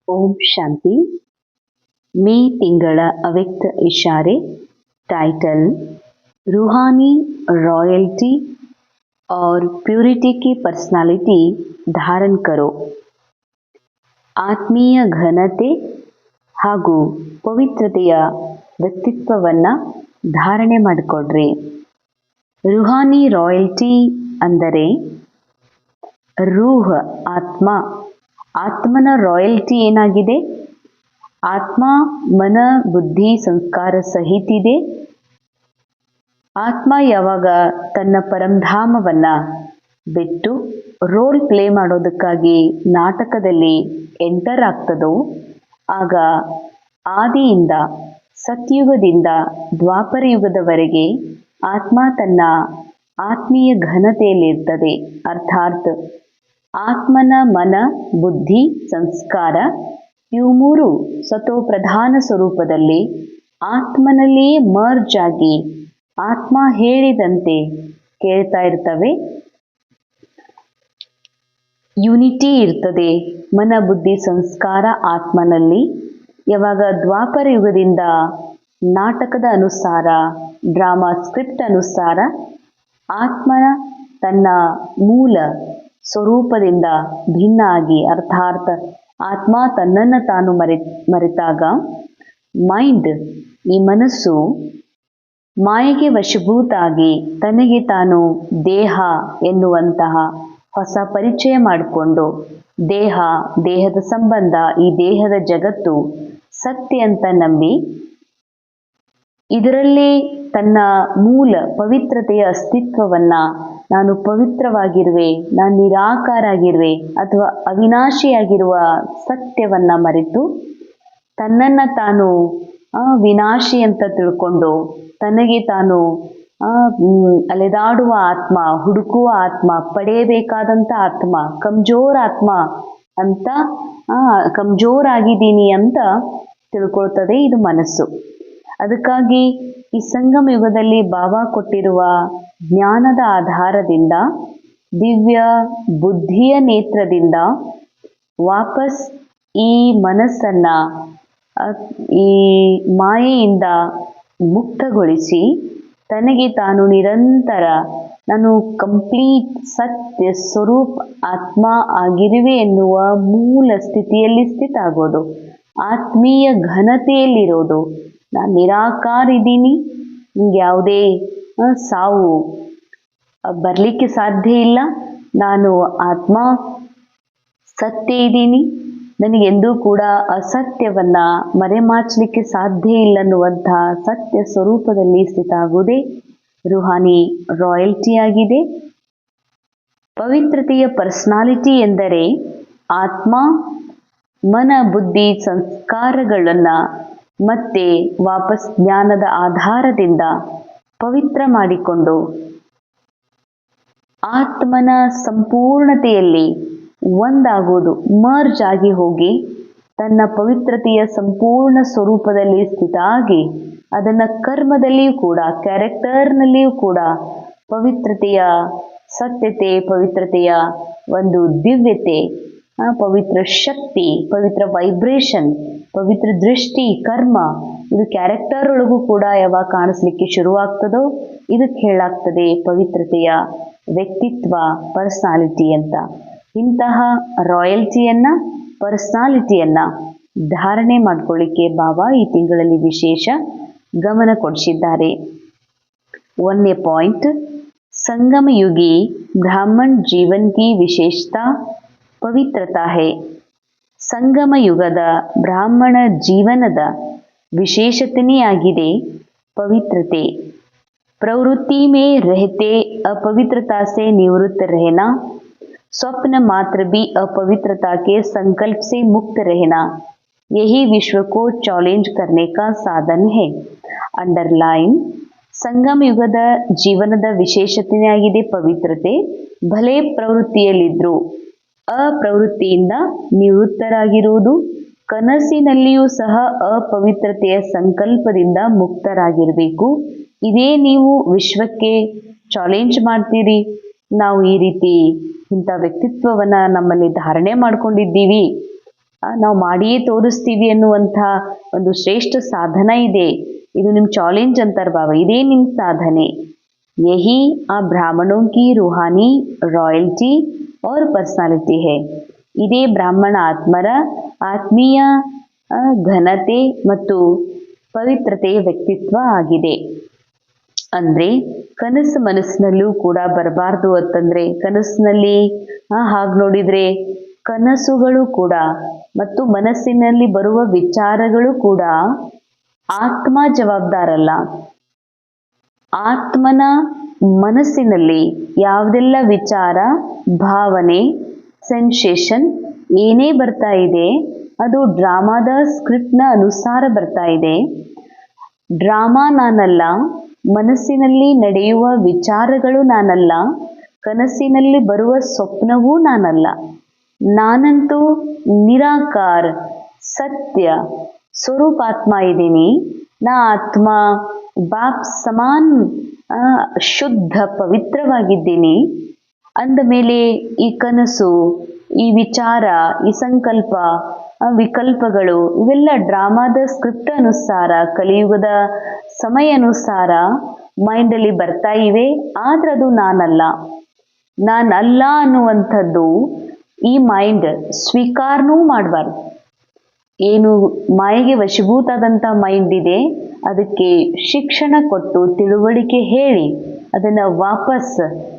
ಓಂ ಶಾಂತಿ ಮೇ ತಿಂಗಳ ಅವ್ಯಕ್ತ ಇಶಾರೆ टाइटल रूहानी रॉयल्टी और प्यूरिटी की पर्सनालिटी धारण करो ಆತ್ಮೀಯ ಘನತೆ ಹಾಗೂ ಪವಿತ್ರತೆಯ ವ್ಯಕ್ತಿತ್ವವನ್ನು ಧಾರಣೆ ಮಾಡಿಕೊಡ್ರಿ. ರೂಹಾನಿ ರಾಯಲ್ಟಿ ಅಂದರೆ ರೂಹ್ ಆತ್ಮ. ಆತ್ಮನ ರಾಯಲ್ಟಿ ಏನಾಗಿದೆ? ಆತ್ಮ ಮನ ಬುದ್ಧಿ ಸಂಸ್ಕಾರ ಸಹಿತ ಇದೆ. ಆತ್ಮ ಯಾವಾಗ ತನ್ನ ಪರಂಧಾಮವನ್ನು ಬಿಟ್ಟು ರೋಲ್ ಪ್ಲೇ ಮಾಡೋದಕ್ಕಾಗಿ ನಾಟಕದಲ್ಲಿ ಎಂಟರ್ ಆಗ್ತದೋ ಆಗ ಆದಿಯಿಂದ ಸತ್ಯುಗದಿಂದ ದ್ವಾಪರ ಯುಗದವರೆಗೆ ಆತ್ಮ ತನ್ನ ಆತ್ಮೀಯ ಘನತೆಯಲ್ಲಿರ್ತದೆ. ಅರ್ಥಾತ್ ಆತ್ಮನ ಮನ ಬುದ್ಧಿ ಸಂಸ್ಕಾರ ಇವು ಮೂರು ಸತೋಪ್ರಧಾನ ಸ್ವರೂಪದಲ್ಲಿ ಆತ್ಮನಲ್ಲಿಯೇ ಮರ್ಜ್ ಆಗಿ ಆತ್ಮ ಹೇಳಿದಂತೆ ಕೇಳ್ತಾ ಇರ್ತವೆ. ಯುನಿಟಿ ಇರ್ತದೆ ಮನ ಬುದ್ಧಿ ಸಂಸ್ಕಾರ ಆತ್ಮನಲ್ಲಿ. ಯಾವಾಗ ದ್ವಾಪರ ಯುಗದಿಂದ ನಾಟಕದ ಅನುಸಾರ ಡ್ರಾಮಾ ಸ್ಕ್ರಿಪ್ಟ್ ಅನುಸಾರ ಆತ್ಮನ ತನ್ನ ಮೂಲ ಸ್ವರೂಪದಿಂದ ಭಿನ್ನ ಆಗಿ ಅರ್ಥಾತ್ ಆತ್ಮ ತನ್ನನ್ನು ತಾನು ಮರೆತಾಗ ಮೈಂಡ್ ಈ ಮನಸ್ಸು ಮಾಯೆಗೆ ವಶಭೂತ ಆಗಿ ತನಗೆ ತಾನು ದೇಹ ಎನ್ನುವಂತಹ ಹೊಸ ಪರಿಚಯ ಮಾಡಿಕೊಂಡು ದೇಹದ ಸಂಬಂಧ ಈ ದೇಹದ ಜಗತ್ತು ಸತ್ಯ ಅಂತ ನಂಬಿ ಇದರಲ್ಲಿ ತನ್ನ ಮೂಲ ಪವಿತ್ರತೆಯ ಅಸ್ತಿತ್ವವನ್ನು ನಾನು ಪವಿತ್ರವಾಗಿರುವೆ, ನಾನು ನಿರಾಕಾರ ಆಗಿರುವೆ ಅಥವಾ ಅವಿನಾಶಿಯಾಗಿರುವ ಸತ್ಯವನ್ನು ಮರೆತು ತನ್ನನ್ನು ತಾನು ವಿನಾಶಿ ಅಂತ ತಿಳ್ಕೊಂಡು ತನಗೆ ತಾನು ಅಲೆದಾಡುವ ಆತ್ಮ, ಹುಡುಕುವ ಆತ್ಮ, ಪಡೆಯಬೇಕಾದಂಥ ಆತ್ಮ, ಕಮ್ಜೋರ್ ಆತ್ಮ ಅಂತ ಕಮ್ಜೋರ್ ಆಗಿದ್ದೀನಿ ಅಂತ ತಿಳ್ಕೊಳ್ತದೆ ಇದು ಮನಸ್ಸು. ಅದಕ್ಕಾಗಿ ಈ ಸಂಗಮ ಯುಗದಲ್ಲಿ ಬಾಬಾ ಕೊಟ್ಟಿರುವ ಜ್ಞಾನದ ಆಧಾರದಿಂದ ದಿವ್ಯ ಬುದ್ಧಿಯ ನೇತ್ರದಿಂದ ವಾಪಸ್ ಈ ಮನಸ್ಸನ್ನು ಈ ಮಾಯೆಯಿಂದ ಮುಕ್ತಗೊಳಿಸಿ ತನಗೆ ತಾನು ನಿರಂತರ ನಾನು ಕಂಪ್ಲೀಟ್ ಸತ್ಯ ಸ್ವರೂಪ ಆತ್ಮ ಆಗಿರುವೆ ಎನ್ನುವ ಮೂಲ ಸ್ಥಿತಿಯಲ್ಲಿ ಸ್ಥಿತ ಆಗೋದು, ಆತ್ಮೀಯ ಘನತೆಯಲ್ಲಿರೋದು. ನಾನು ನಿರಾಕಾರ ಇದ್ದೀನಿ, ನಿಮ್ಗೆ ಯಾವುದೇ ಸಾವು ಬರಲಿಕ್ಕೆ ಸಾಧ್ಯ ಇಲ್ಲ, ನಾನು ಆತ್ಮ ಸತ್ಯ ಇದ್ದೀನಿ, ನನಗೆಂದೂ ಕೂಡ ಅಸತ್ಯವನ್ನು ಮರೆಮಾಚಲಿಕ್ಕೆ ಸಾಧ್ಯ ಇಲ್ಲ ಅನ್ನುವಂತಹ ಸತ್ಯ ಸ್ವರೂಪದಲ್ಲಿ ಸ್ಥಿತ ಆಗುವುದೇ ರೂಹಾನಿ ರಾಯಲ್ಟಿ ಆಗಿದೆ. ಪವಿತ್ರತೆಯ ಪರ್ಸನಾಲಿಟಿ ಎಂದರೆ ಆತ್ಮ ಮನ ಬುದ್ಧಿ ಸಂಸ್ಕಾರಗಳನ್ನು ಮತ್ತೆ ವಾಪಸ್ ಜ್ಞಾನದ ಆಧಾರದಿಂದ ಪವಿತ್ರ ಮಾಡಿಕೊಂಡು ಆತ್ಮನ ಸಂಪೂರ್ಣತೆಯಲ್ಲಿ ಒಂದಾಗುವುದು, ಮರ್ಜ್ ಆಗಿ ಹೋಗಿ ತನ್ನ ಪವಿತ್ರತೆಯ ಸಂಪೂರ್ಣ ಸ್ವರೂಪದಲ್ಲಿ ಸ್ಥಿತ ಆಗಿ ಅದನ್ನು ಕರ್ಮದಲ್ಲಿಯೂ ಕೂಡ ಕ್ಯಾರೆಕ್ಟರ್ನಲ್ಲಿಯೂ ಕೂಡ ಪವಿತ್ರತೆಯ ಸತ್ಯತೆ, ಪವಿತ್ರತೆಯ ಒಂದು ದಿವ್ಯತೆ, ಪವಿತ್ರ ಶಕ್ತಿ, ಪವಿತ್ರ ವೈಬ್ರೇಷನ್, ಪವಿತ್ರ ದೃಷ್ಟಿ, ಕರ್ಮ ಇದು ಕ್ಯಾರೆಕ್ಟರ್ ಒಳಗೂ ಕೂಡ ಯಾವಾಗ ಕಾಣಿಸ್ಲಿಕ್ಕೆ ಶುರುವಾಗ್ತದೋ ಇದಕ್ಕೆ ಹೇಳಾಗ್ತದೆ ಪವಿತ್ರತೆಯ ವ್ಯಕ್ತಿತ್ವ, ಪರ್ಸನಾಲಿಟಿ ಅಂತ. ಇಂತಹ ರಾಯಲ್ಟಿಯನ್ನು ಪರ್ಸನಾಲಿಟಿಯನ್ನು ಧಾರಣೆ ಮಾಡ್ಕೊಳ್ಳಿಕ್ಕೆ ಬಾಬಾ ಈ ತಿಂಗಳಲ್ಲಿ ವಿಶೇಷ ಗಮನ ಕೊಡಿಸಿದ್ದಾರೆ. 1ನೇ ಪಾಯಿಂಟ್, संगम युगी ब्राह्मण जीवन की विशेषता पवित्रता है. ಸಂಗಮ ಯುಗದ ಬ್ರಾಹ್ಮಣ ಜೀವನದ ವಿಶೇಷತೆಯೇ ಆಗಿದೆ ಪವಿತ್ರತೆ. प्रवृत्ति में रहते अपवित्रता से निवृत्त रहना, स्वप्न मात्र भी अपवित्रता के संकल्प से मुक्त रहना, यही विश्व को चैलेंज करने का साधन है. अंडरलाइन, ಸಂಗಮ ಯುಗದ ಜೀವನದ ವಿಶೇಷತೆಯಾಗಿದೆ ಪವಿತ್ರತೆ. ಭಲೆ ಪ್ರವೃತ್ತಿಯಲ್ಲಿದ್ದರೂ ಅಪ್ರವೃತ್ತಿಯಿಂದ ನಿವೃತ್ತರಾಗಿರುವುದು, ಕನಸಿನಲ್ಲಿಯೂ ಸಹ ಅಪವಿತ್ರತೆಯ ಸಂಕಲ್ಪದಿಂದ ಮುಕ್ತರಾಗಿರಬೇಕು. ಇದೇ ನೀವು ವಿಶ್ವಕ್ಕೆ ಚಾಲೆಂಜ್ ಮಾಡ್ತೀರಿ, ನಾವು ಈ ರೀತಿ ಇಂಥ ವ್ಯಕ್ತಿತ್ವವನ್ನು ನಮ್ಮಲ್ಲಿ ಧಾರಣೆ ಮಾಡ್ಕೊಂಡಿದ್ದೀವಿ ನಾವು ಮಾಡಿಯೇ ತೋರಿಸ್ತೀವಿ ಅನ್ನುವಂಥ ಒಂದು ಶ್ರೇಷ್ಠ ಸಾಧನ ಇದೆ. ಇದು ನಿಮ್ಮ ಚಾಲೆಂಜ್ ಅಂತಾರೆ ಬಾಬಾ. ಇದೇ ನಿಮ್ಮ ಸಾಧನೆ. ಯಹಿ ಆ ಬ್ರಾಹ್ಮಣೋं की रूहानी रॉयल्टी और पर्सनालिटी है. ಇದೇ ಬ್ರಾಹ್ಮಣ ಆತ್ಮರ ಆತ್ಮೀಯ ಘನತೆ ಮತ್ತು ಪವಿತ್ರತೆಯ ವ್ಯಕ್ತಿತ್ವ ಆಗಿದೆ. ಅಂದರೆ ಕನಸು ಮನಸ್ಸಿನಲ್ಲೂ ಕೂಡ ಬರಬಾರ್ದು ಅಂತಂದರೆ, ಕನಸಿನಲ್ಲಿ ಹಾಗೆ ನೋಡಿದರೆ ಕನಸುಗಳು ಕೂಡ ಮತ್ತು ಮನಸ್ಸಿನಲ್ಲಿ ಬರುವ ವಿಚಾರಗಳು ಕೂಡ ಆತ್ಮ ಜವಾಬ್ದಾರಲ್ಲ. ಆತ್ಮನ ಮನಸ್ಸಿನಲ್ಲಿ ಯಾವುದೆಲ್ಲ ವಿಚಾರ, ಭಾವನೆ, ಸೆನ್ಸೇಷನ್ ಏನೇ ಬರ್ತಾ ಇದೆ ಅದು ಡ್ರಾಮಾದ ಸ್ಕ್ರಿಪ್ಟ್ನ ಅನುಸಾರ ಬರ್ತಾ ಇದೆ. ಡ್ರಾಮಾ ನಾನಲ್ಲ, ಮನಸ್ಸಿನಲ್ಲಿ ನಡೆಯುವ ವಿಚಾರಗಳು ನಾನಲ್ಲ, ಕನಸಿನಲ್ಲಿ ಬರುವ ಸ್ವಪ್ನವೂ ನಾನಲ್ಲ. ನಾನಂತೂ ನಿರಾಕಾರ ಸತ್ಯ ಸ್ವರೂಪಾತ್ಮ ಇದ್ದೀನಿ. ನಾ ಆತ್ಮ ಬಾಪ್ ಸಮಾನ್ ಶುದ್ಧ ಪವಿತ್ರವಾಗಿದ್ದೀನಿ. ಅಂದ ಮೇಲೆ ಈ ಕನಸು, ಈ ವಿಚಾರ, ಈ ಸಂಕಲ್ಪ, ವಿಕಲ್ಪಗಳು ಇವೆಲ್ಲ ಡ್ರಾಮಾದ ಸ್ಕ್ರಿಪ್ಟ್ ಅನುಸಾರ, ಕಲಿಯುಗದ ಸಮಯ ಅನುಸಾರ ಮೈಂಡಲ್ಲಿ ಬರ್ತಾ ಇವೆ. ಆದ್ರೆ ಅದು ನಾನಲ್ಲ. ನಾನಲ್ಲ ಅನ್ನುವಂಥದ್ದು ಈ ಮೈಂಡ್ ಸ್ವೀಕಾರನೂ ಮಾಡಬಾರ್ದು. ಏನು ಮಾಯೆಗೆ ವಶೀಭೂತಾದಂಥ ಮೈಂಡ್ ಇದೆ, ಅದಕ್ಕೆ ಶಿಕ್ಷಣ ಕೊಟ್ಟು ತಿಳುವಳಿಕೆ ಹೇಳಿ ಅದನ್ನು ವಾಪಸ್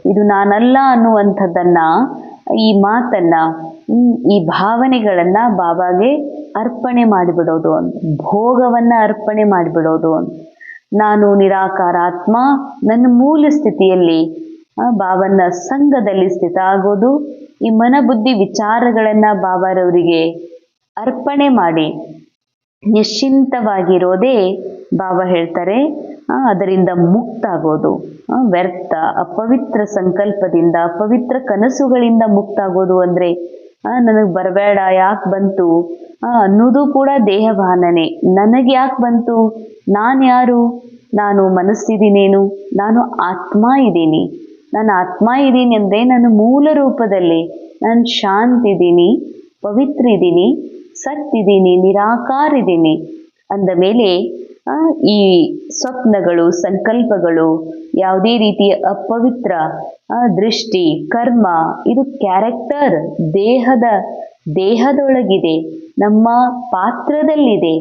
ಇದು ನಾನಲ್ಲ ಅನ್ನುವಂಥದ್ದನ್ನು, ಈ ಮಾತನ್ನು, ಈ ಭಾವನೆಗಳನ್ನು ಬಾಬಾಗೆ ಅರ್ಪಣೆ ಮಾಡಿಬಿಡೋದು, ಭೋಗವನ್ನು ಅರ್ಪಣೆ ಮಾಡಿಬಿಡೋದು. ನಾನು ನಿರಾಕಾರ ಆತ್ಮ, ನನ್ನ ಮೂಲ ಸ್ಥಿತಿಯಲ್ಲಿ ಬಾಬನ ಸಂಘದಲ್ಲಿ ಸ್ಥಿತ ಆಗೋದು. ಈ ಮನಬುದ್ಧಿ ವಿಚಾರಗಳನ್ನು ಬಾಬಾರವರಿಗೆ ಅರ್ಪಣೆ ಮಾಡಿ ನಿಶ್ಚಿಂತವಾಗಿರೋದೇ ಬಾಬಾ ಹೇಳ್ತಾರೆ ಅದರಿಂದ ಮುಕ್ತ ಆಗೋದು. ವ್ಯರ್ಥ ಅಪವಿತ್ರ ಸಂಕಲ್ಪದಿಂದ, ಅಪವಿತ್ರ ಕನಸುಗಳಿಂದ ಮುಕ್ತ ಆಗೋದು ಅಂದರೆ ನನಗೆ ಬರಬೇಡ, ಯಾಕೆ ಬಂತು ಅನ್ನೋದು ಕೂಡ ದೇಹಭಾನನೆ. ನನಗೆ ಯಾಕೆ ಬಂತು, ನಾನು ಯಾರು, ನಾನು ಮನಸ್ಸಿದ್ದೀನೇನು, ನಾನು ಆತ್ಮ ಇದ್ದೀನಿ. ನಾನು ಆತ್ಮ ಇದ್ದೀನಿ ಅಂದರೆ ನಾನು ಮೂಲ ರೂಪದಲ್ಲಿ ನಾನು ಶಾಂತ ಇದ್ದೀನಿ, ಪವಿತ್ರ ಇದ್ದೀನಿ, ಸತ್ತಿದ್ದೀನಿ, ನಿರಾಕಾರ ಇದ್ದೀನಿ. ಅಂದ ಮೇಲೆ ಈ ಸ್ವಪ್ನಗಳು, ಸಂಕಲ್ಪಗಳು, ಯಾವುದೇ ರೀತಿಯ ಅಪವಿತ್ರ ದೃಷ್ಟಿ, ಕರ್ಮ, ಇದು ಕ್ಯಾರೆಕ್ಟರ್ ದೇಹದೊಳಗಿದೆ, ನಮ್ಮ ಪಾತ್ರದಲ್ಲಿದೆ.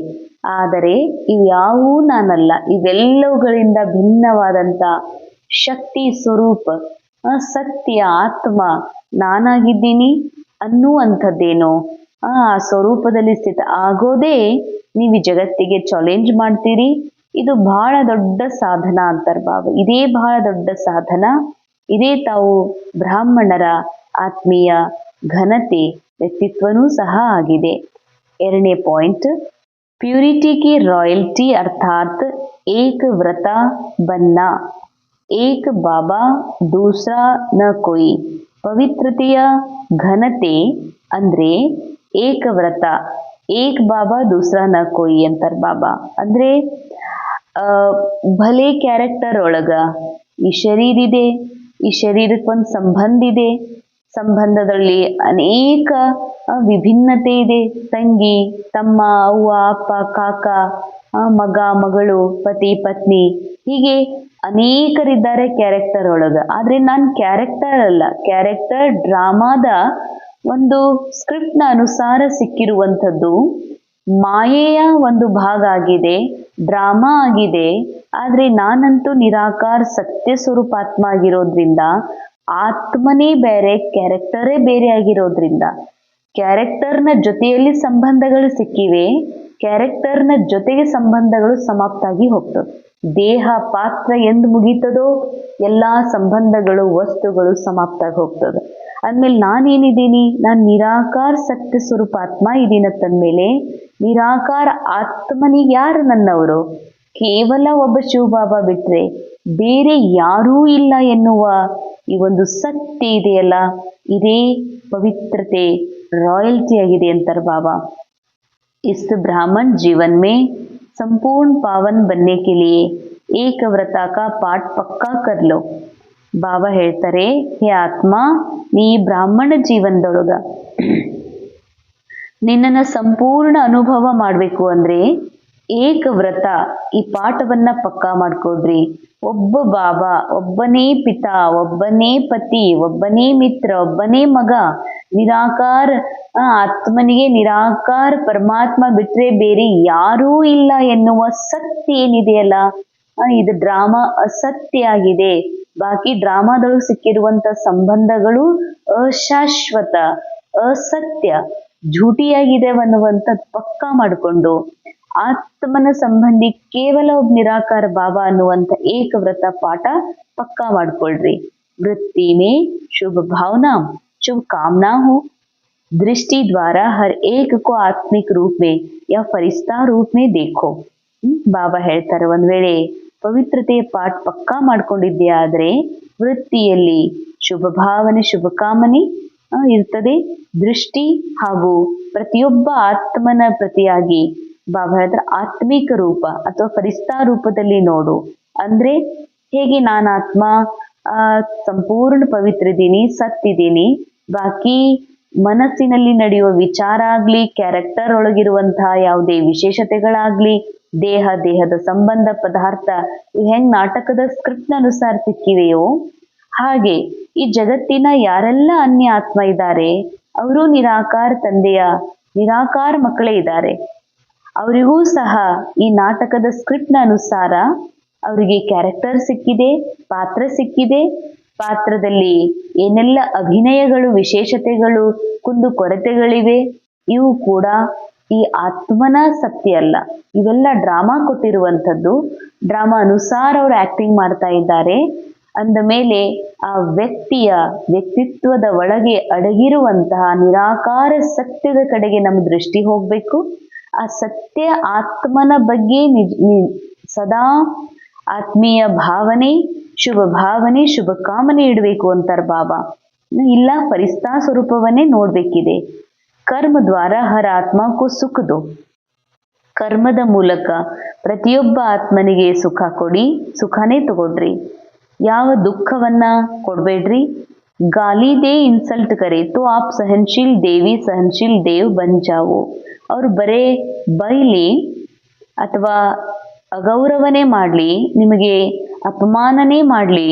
ಆದರೆ ಇವ್ಯಾವೂ ನಾನಲ್ಲ. ಇವೆಲ್ಲವುಗಳಿಂದ ಭಿನ್ನವಾದಂಥ ಶಕ್ತಿ ಸ್ವರೂಪ, ಸತ್ಯ ಆತ್ಮ ನಾನಾಗಿದ್ದೀನಿ ಅನ್ನುವಂಥದ್ದೇನೋ ಆ ಸ್ವರೂಪದಲ್ಲಿ ಸ್ಥಿತ ಆಗೋದೇ ನೀವು ಈ ಜಗತ್ತಿಗೆ ಚಾಲೆಂಜ್ ಮಾಡ್ತೀರಿ. ಇದು ಬಹಳ ದೊಡ್ಡ ಸಾಧನ ಅಂತಾರೆ ಬಾಬಾ. ಇದೇ ಬಹಳ ದೊಡ್ಡ ಸಾಧನ. ಇದೇ ತಾವು ಬ್ರಾಹ್ಮಣರ ಆತ್ಮೀಯ ಘನತೆ ವ್ಯಕ್ತಿತ್ವನೂ ಸಹ ಆಗಿದೆ. ಎರಡನೇ ಪಾಯಿಂಟ್, ಪ್ಯೂರಿಟಿ ಕಿ ರಾಯಲ್ಟಿ ಅರ್ಥಾತ್ ಏಕ ವ್ರತ ಬನ್ನ, ಏಕ ಬಾಬಾ ದೂಸರಾ ನ ಕೋಯಿ. ಪವಿತ್ರತೆಯ ಘನತೆ ಅಂದರೆ ಏಕವ್ರತ, ಏಕ್ ಬಾಬಾ ದೂಸರಾ ನ ಕೋಯಿ ಅಂತಾರೆ ಬಾಬಾ. ಅಂದರೆ ಭಲೆ ಕ್ಯಾರೆಕ್ಟರ್ ಒಳಗ ಈ ಶರೀರ ಇದೆ, ಈ ಶರೀರಕ್ಕೊಂದು ಸಂಬಂಧ ಇದೆ, ಸಂಬಂಧದಲ್ಲಿ ಅನೇಕ ವಿಭಿನ್ನತೆ ಇದೆ. ತಂಗಿ, ತಮ್ಮ, ಅವ್ವ, ಅಪ್ಪ, ಕಾಕ, ಮಗ, ಮಗಳು, ಪತಿ, ಪತ್ನಿ, ಹೀಗೆ ಅನೇಕರಿದ್ದಾರೆ ಕ್ಯಾರೆಕ್ಟರ್ ಒಳಗ. ಆದರೆ ನಾನು ಕ್ಯಾರೆಕ್ಟರ್ ಅಲ್ಲ. ಕ್ಯಾರೆಕ್ಟರ್ ಡ್ರಾಮಾದ ಒಂದು ಸ್ಕ್ರಿಪ್ಟ್ನ ಅನುಸಾರ ಸಿಕ್ಕಿರುವಂಥದ್ದು, ಮಾಯೆಯ ಒಂದು ಭಾಗ ಆಗಿದೆ, ಡ್ರಾಮಾ ಆಗಿದೆ. ಆದರೆ ನಾನಂತೂ ನಿರಾಕಾರ ಸತ್ಯ ಸ್ವರೂಪಾತ್ಮ ಆಗಿರೋದ್ರಿಂದ, ಆತ್ಮನೇ ಬೇರೆ, ಕ್ಯಾರೆಕ್ಟರೇ ಬೇರೆ ಆಗಿರೋದ್ರಿಂದ, ಕ್ಯಾರೆಕ್ಟರ್ನ ಜೊತೆಯಲ್ಲಿ ಸಂಬಂಧಗಳು ಸಿಕ್ಕಿವೆ, ಕ್ಯಾರೆಕ್ಟರ್ನ ಜೊತೆಗೆ ಸಂಬಂಧಗಳು ಸಮಾಪ್ತ ಆಗಿ ಹೋಗ್ತದೆ. ದೇಹ ಪಾತ್ರ ಎಂದು ಮುಗೀತದೋ ಎಲ್ಲ ಸಂಬಂಧಗಳು, ವಸ್ತುಗಳು ಸಮಾಪ್ತ ಆಗಿ ಹೋಗ್ತದೆ. ಅಂದಮೇಲೆ ನಾನೇನಿದ್ದೀನಿ, ನಾನು ನಿರಾಕಾರ ಸತ್ಯ ಸ್ವರೂಪಾತ್ಮ ಇದ್ದೀನಿ. ತಂದಮೇಲೆ ನಿರಾಕಾರ ಆತ್ಮನಿಗೆ ಯಾರು ನನ್ನವರು? ಕೇವಲ ಒಬ್ಬ ಶಿವಬಾಬಾ ಬಿಟ್ಟರೆ ಬೇರೆ ಯಾರೂ ಇಲ್ಲ ಎನ್ನುವ ಈ ಒಂದು ಸತ್ಯ ಇದೆಯಲ್ಲ, ಇದೇ ಪವಿತ್ರತೆ, ರಾಯಲ್ಟಿ ಆಗಿದೆ ಅಂತಾರೆ ಬಾಬಾ. इस ब्राह्मण जीवन में संपूर्ण पावन बनने के लिए एक व्रता का पाठ पक्का कर लो. ಬಾಬಾ ಹೇಳ್ತಾರೆ, ಹೇ ಆತ್ಮ, ನೀ ಬ್ರಾಹ್ಮಣ ಜೀವನದೊಳಗ ನಿನ್ನನ್ನು ಸಂಪೂರ್ಣ ಅನುಭವ ಮಾಡಬೇಕು ಅಂದ್ರೆ ಏಕವ್ರತ ಈ ಪಾಠವನ್ನ ಪಕ್ಕಾ ಮಾಡ್ಕೊಡ್ರಿ. ಒಬ್ಬ ಬಾಬಾ, ಒಬ್ಬನೇ ಪಿತಾ, ಒಬ್ಬನೇ ಪತಿ, ಒಬ್ಬನೇ ಮಿತ್ರ, ಒಬ್ಬನೇ ಮಗ, ನಿರಾಕಾರ ಆತ್ಮನಿಗೆ ನಿರಾಕಾರ ಪರಮಾತ್ಮ ಬಿಟ್ರೆ ಬೇರೆ ಯಾರೂ ಇಲ್ಲ ಎನ್ನುವ ಸತ್ಯ ಏನಿದೆಯಲ್ಲ, ಇದು ಡ್ರಾಮಾ ಅಸತ್ಯ ಆಗಿದೆ. ಬಾಕಿ ಡ್ರಾಮಾದೊಳಗೆ ಸಿಕ್ಕಿರುವಂತ ಸಂಬಂಧಗಳು ಅಶಾಶ್ವತ, ಅಸತ್ಯ, ಝೂಟಿಯಾಗಿದೆ ಅನ್ನುವಂಥದ್ದು ಪಕ್ಕಾ ಮಾಡಿಕೊಂಡು ಆತ್ಮನ ಸಂಬಂಧಿ ಕೇವಲ ಒಬ್ಬ ನಿರಾಕಾರ ಬಾಬಾ ಅನ್ನುವಂಥ ಏಕವ್ರತ ಪಾಠ ಪಕ್ಕಾ ಮಾಡ್ಕೊಳ್ರಿ. वृत्ति में शुभ भावना शुभ कामना हो, दृष्टि द्वारा हर एक को आत्मिक रूप में या फरिश्ता रूप में देखो. ಬಾಬಾ ಹೇಳ್ತಾರೆ, ಒಂದ್ ವೇಳೆ ಪವಿತ್ರತೆಯ ಪಾಠ ಪಕ್ಕಾ ಮಾಡ್ಕೊಂಡಿದ್ದೆ ಆದ್ರೆ ವೃತ್ತಿಯಲ್ಲಿ ಶುಭ ಭಾವನೆ ಶುಭ ಕಾಮನೆ ಇರ್ತದೆ. ದೃಷ್ಟಿ ಹಾಗೂ ಪ್ರತಿಯೊಬ್ಬ ಆತ್ಮನ ಪ್ರತಿಯಾಗಿ ಬಾಬಾ ಹೇಳ್ತಾರೆ ಆತ್ಮಿಕ ರೂಪ ಅಥವಾ ಫರಿಸ್ತಾ ರೂಪದಲ್ಲಿ ನೋಡು. ಅಂದ್ರೆ ಹೇಗೆ ನಾನು ಆತ್ಮ ಸಂಪೂರ್ಣ ಪವಿತ್ರ ಇದ್ದೀನಿ, ಸತ್ತಿದ್ದೀನಿ, ಬಾಕಿ ಮನಸ್ಸಿನಲ್ಲಿ ನಡೆಯುವ ವಿಚಾರ ಆಗ್ಲಿ, ಕ್ಯಾರೆಕ್ಟರ್ ಒಳಗಿರುವಂತಹ ಯಾವುದೇ ವಿಶೇಷತೆಗಳಾಗ್ಲಿ, ದೇಹದ ಸಂಬಂಧ ಪದಾರ್ಥ ಇವು ಹೆಂಗ್ ನಾಟಕದ ಸ್ಕ್ರಿಪ್ಟ್ ಅನುಸಾರ ಸಿಕ್ಕಿವೆಯೋ ಹಾಗೆ ಈ ಜಗತ್ತಿನ ಯಾರೆಲ್ಲ ಅನ್ಯ ಆತ್ಮ ಇದ್ದಾರೆ ಅವರು ನಿರಾಕಾರ ತಂದೆಯ ನಿರಾಕಾರ ಮಕ್ಕಳೇ ಇದ್ದಾರೆ. ಅವರಿಗೂ ಸಹ ಈ ನಾಟಕದ ಸ್ಕ್ರಿಪ್ಟ್ ನ ಅನುಸಾರ ಅವರಿಗೆ ಕ್ಯಾರೆಕ್ಟರ್ ಸಿಕ್ಕಿದೆ, ಪಾತ್ರ ಸಿಕ್ಕಿದೆ. ಪಾತ್ರದಲ್ಲಿ ಏನೆಲ್ಲ ಅಭಿನಯಗಳು, ವಿಶೇಷತೆಗಳು, ಕುಂದು ಕೊರತೆಗಳಿವೆ, ಇವು ಕೂಡ ಈ ಆತ್ಮನ ಸತ್ಯ ಅಲ್ಲ. ಇವೆಲ್ಲ ಡ್ರಾಮಾ ಕೊಟ್ಟಿರುವಂಥದ್ದು. ಡ್ರಾಮಾ ಅನುಸಾರ ಅವರು ಆಕ್ಟಿಂಗ್ ಮಾಡ್ತಾ ಇದ್ದಾರೆ. ಅಂದ ಮೇಲೆ ಆ ವ್ಯಕ್ತಿಯ ವ್ಯಕ್ತಿತ್ವದ ಒಳಗೆ ಅಡಗಿರುವಂತಹ ನಿರಾಕಾರ ಸತ್ಯದ ಕಡೆಗೆ ನಮ್ಮ ದೃಷ್ಟಿ ಹೋಗ್ಬೇಕು. ಆ ಸತ್ಯ ಆತ್ಮನ ಬಗ್ಗೆ ಸದಾ ಆತ್ಮೀಯ ಭಾವನೆ, ಶುಭ ಕಾಮನೆ ಇಡಬೇಕು ಅಂತಾರೆ ಬಾಬಾ. ಇಲ್ಲ ಫರಿಸ್ತಾ ಸ್ವರೂಪವನ್ನೇ ನೋಡ್ಬೇಕಿದೆ. ಕರ್ಮ ದ್ವಾರ ಹರ ಆತ್ಮಕ್ಕೂ ಸುಖದು. ಕರ್ಮದ ಮೂಲಕ ಪ್ರತಿಯೊಬ್ಬ ಆತ್ಮನಿಗೆ ಸುಖ ಕೊಡಿ, ಸುಖನೇ ತಗೊಳ್ರಿ, ಯಾವ ದುಃಖವನ್ನ ಕೊಡ್ಬೇಡ್ರಿ. ಗಾಲಿ ದೇ ಇನ್ಸಲ್ಟ್ ಕರೆ ತೋ ಆಪ್ ಸಹನಶೀಲ್ ದೇವಿ ಸಹನಶೀಲ್ ದೇವ್ ಬನ್ ಜಾವೋ. ಅವ್ರು ಬರೇ ಬೈಲಿ ಅಥವಾ ಅಗೌರವನೇ ಮಾಡಲಿ, ನಿಮಗೆ ಅಪಮಾನನೇ ಮಾಡಲಿ,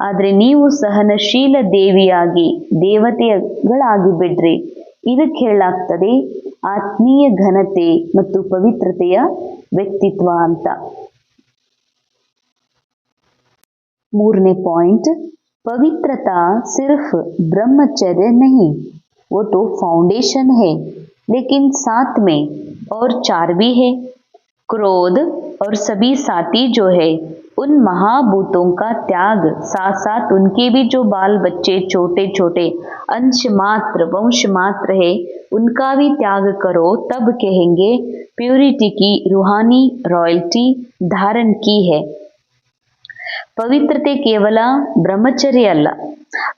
ಆದ್ರೆ ನೀವು ಸಹನಶೀಲ ದೇವಿಯಾಗಿ ದೇವತೆಗಳಾಗಿ ಬಿಡ್ರಿ. ಇದಕ್ಕೆ ಹೇಳಲಾಗ್ತದೆ ಆತ್ಮೀಯ ಘನತೆ ಮತ್ತು ಪವಿತ್ರತೆಯ ವ್ಯಕ್ತಿತ್ವ ಅಂತ. ಮೂರನೇ ಪಾಯಿಂಟ್, पवित्रता सिर्फ ब्रह्मचर्य नहीं, वो तो फाउंडेशन है, लेकिन साथ में और 4 भी है, क्रोध और सभी साथी जो है उन महाभूतों का त्याग, साथ साथ उनके भी जो बाल बच्चे छोटे छोटे अंश मात्र वंश मात्र है उनका भी त्याग करो, तब कहेंगे प्योरिटी की रूहानी रॉयल्टी धारण की है. ಪವಿತ್ರತೆ ಕೇವಲ ಬ್ರಹ್ಮಚರ್ಯ ಅಲ್ಲ.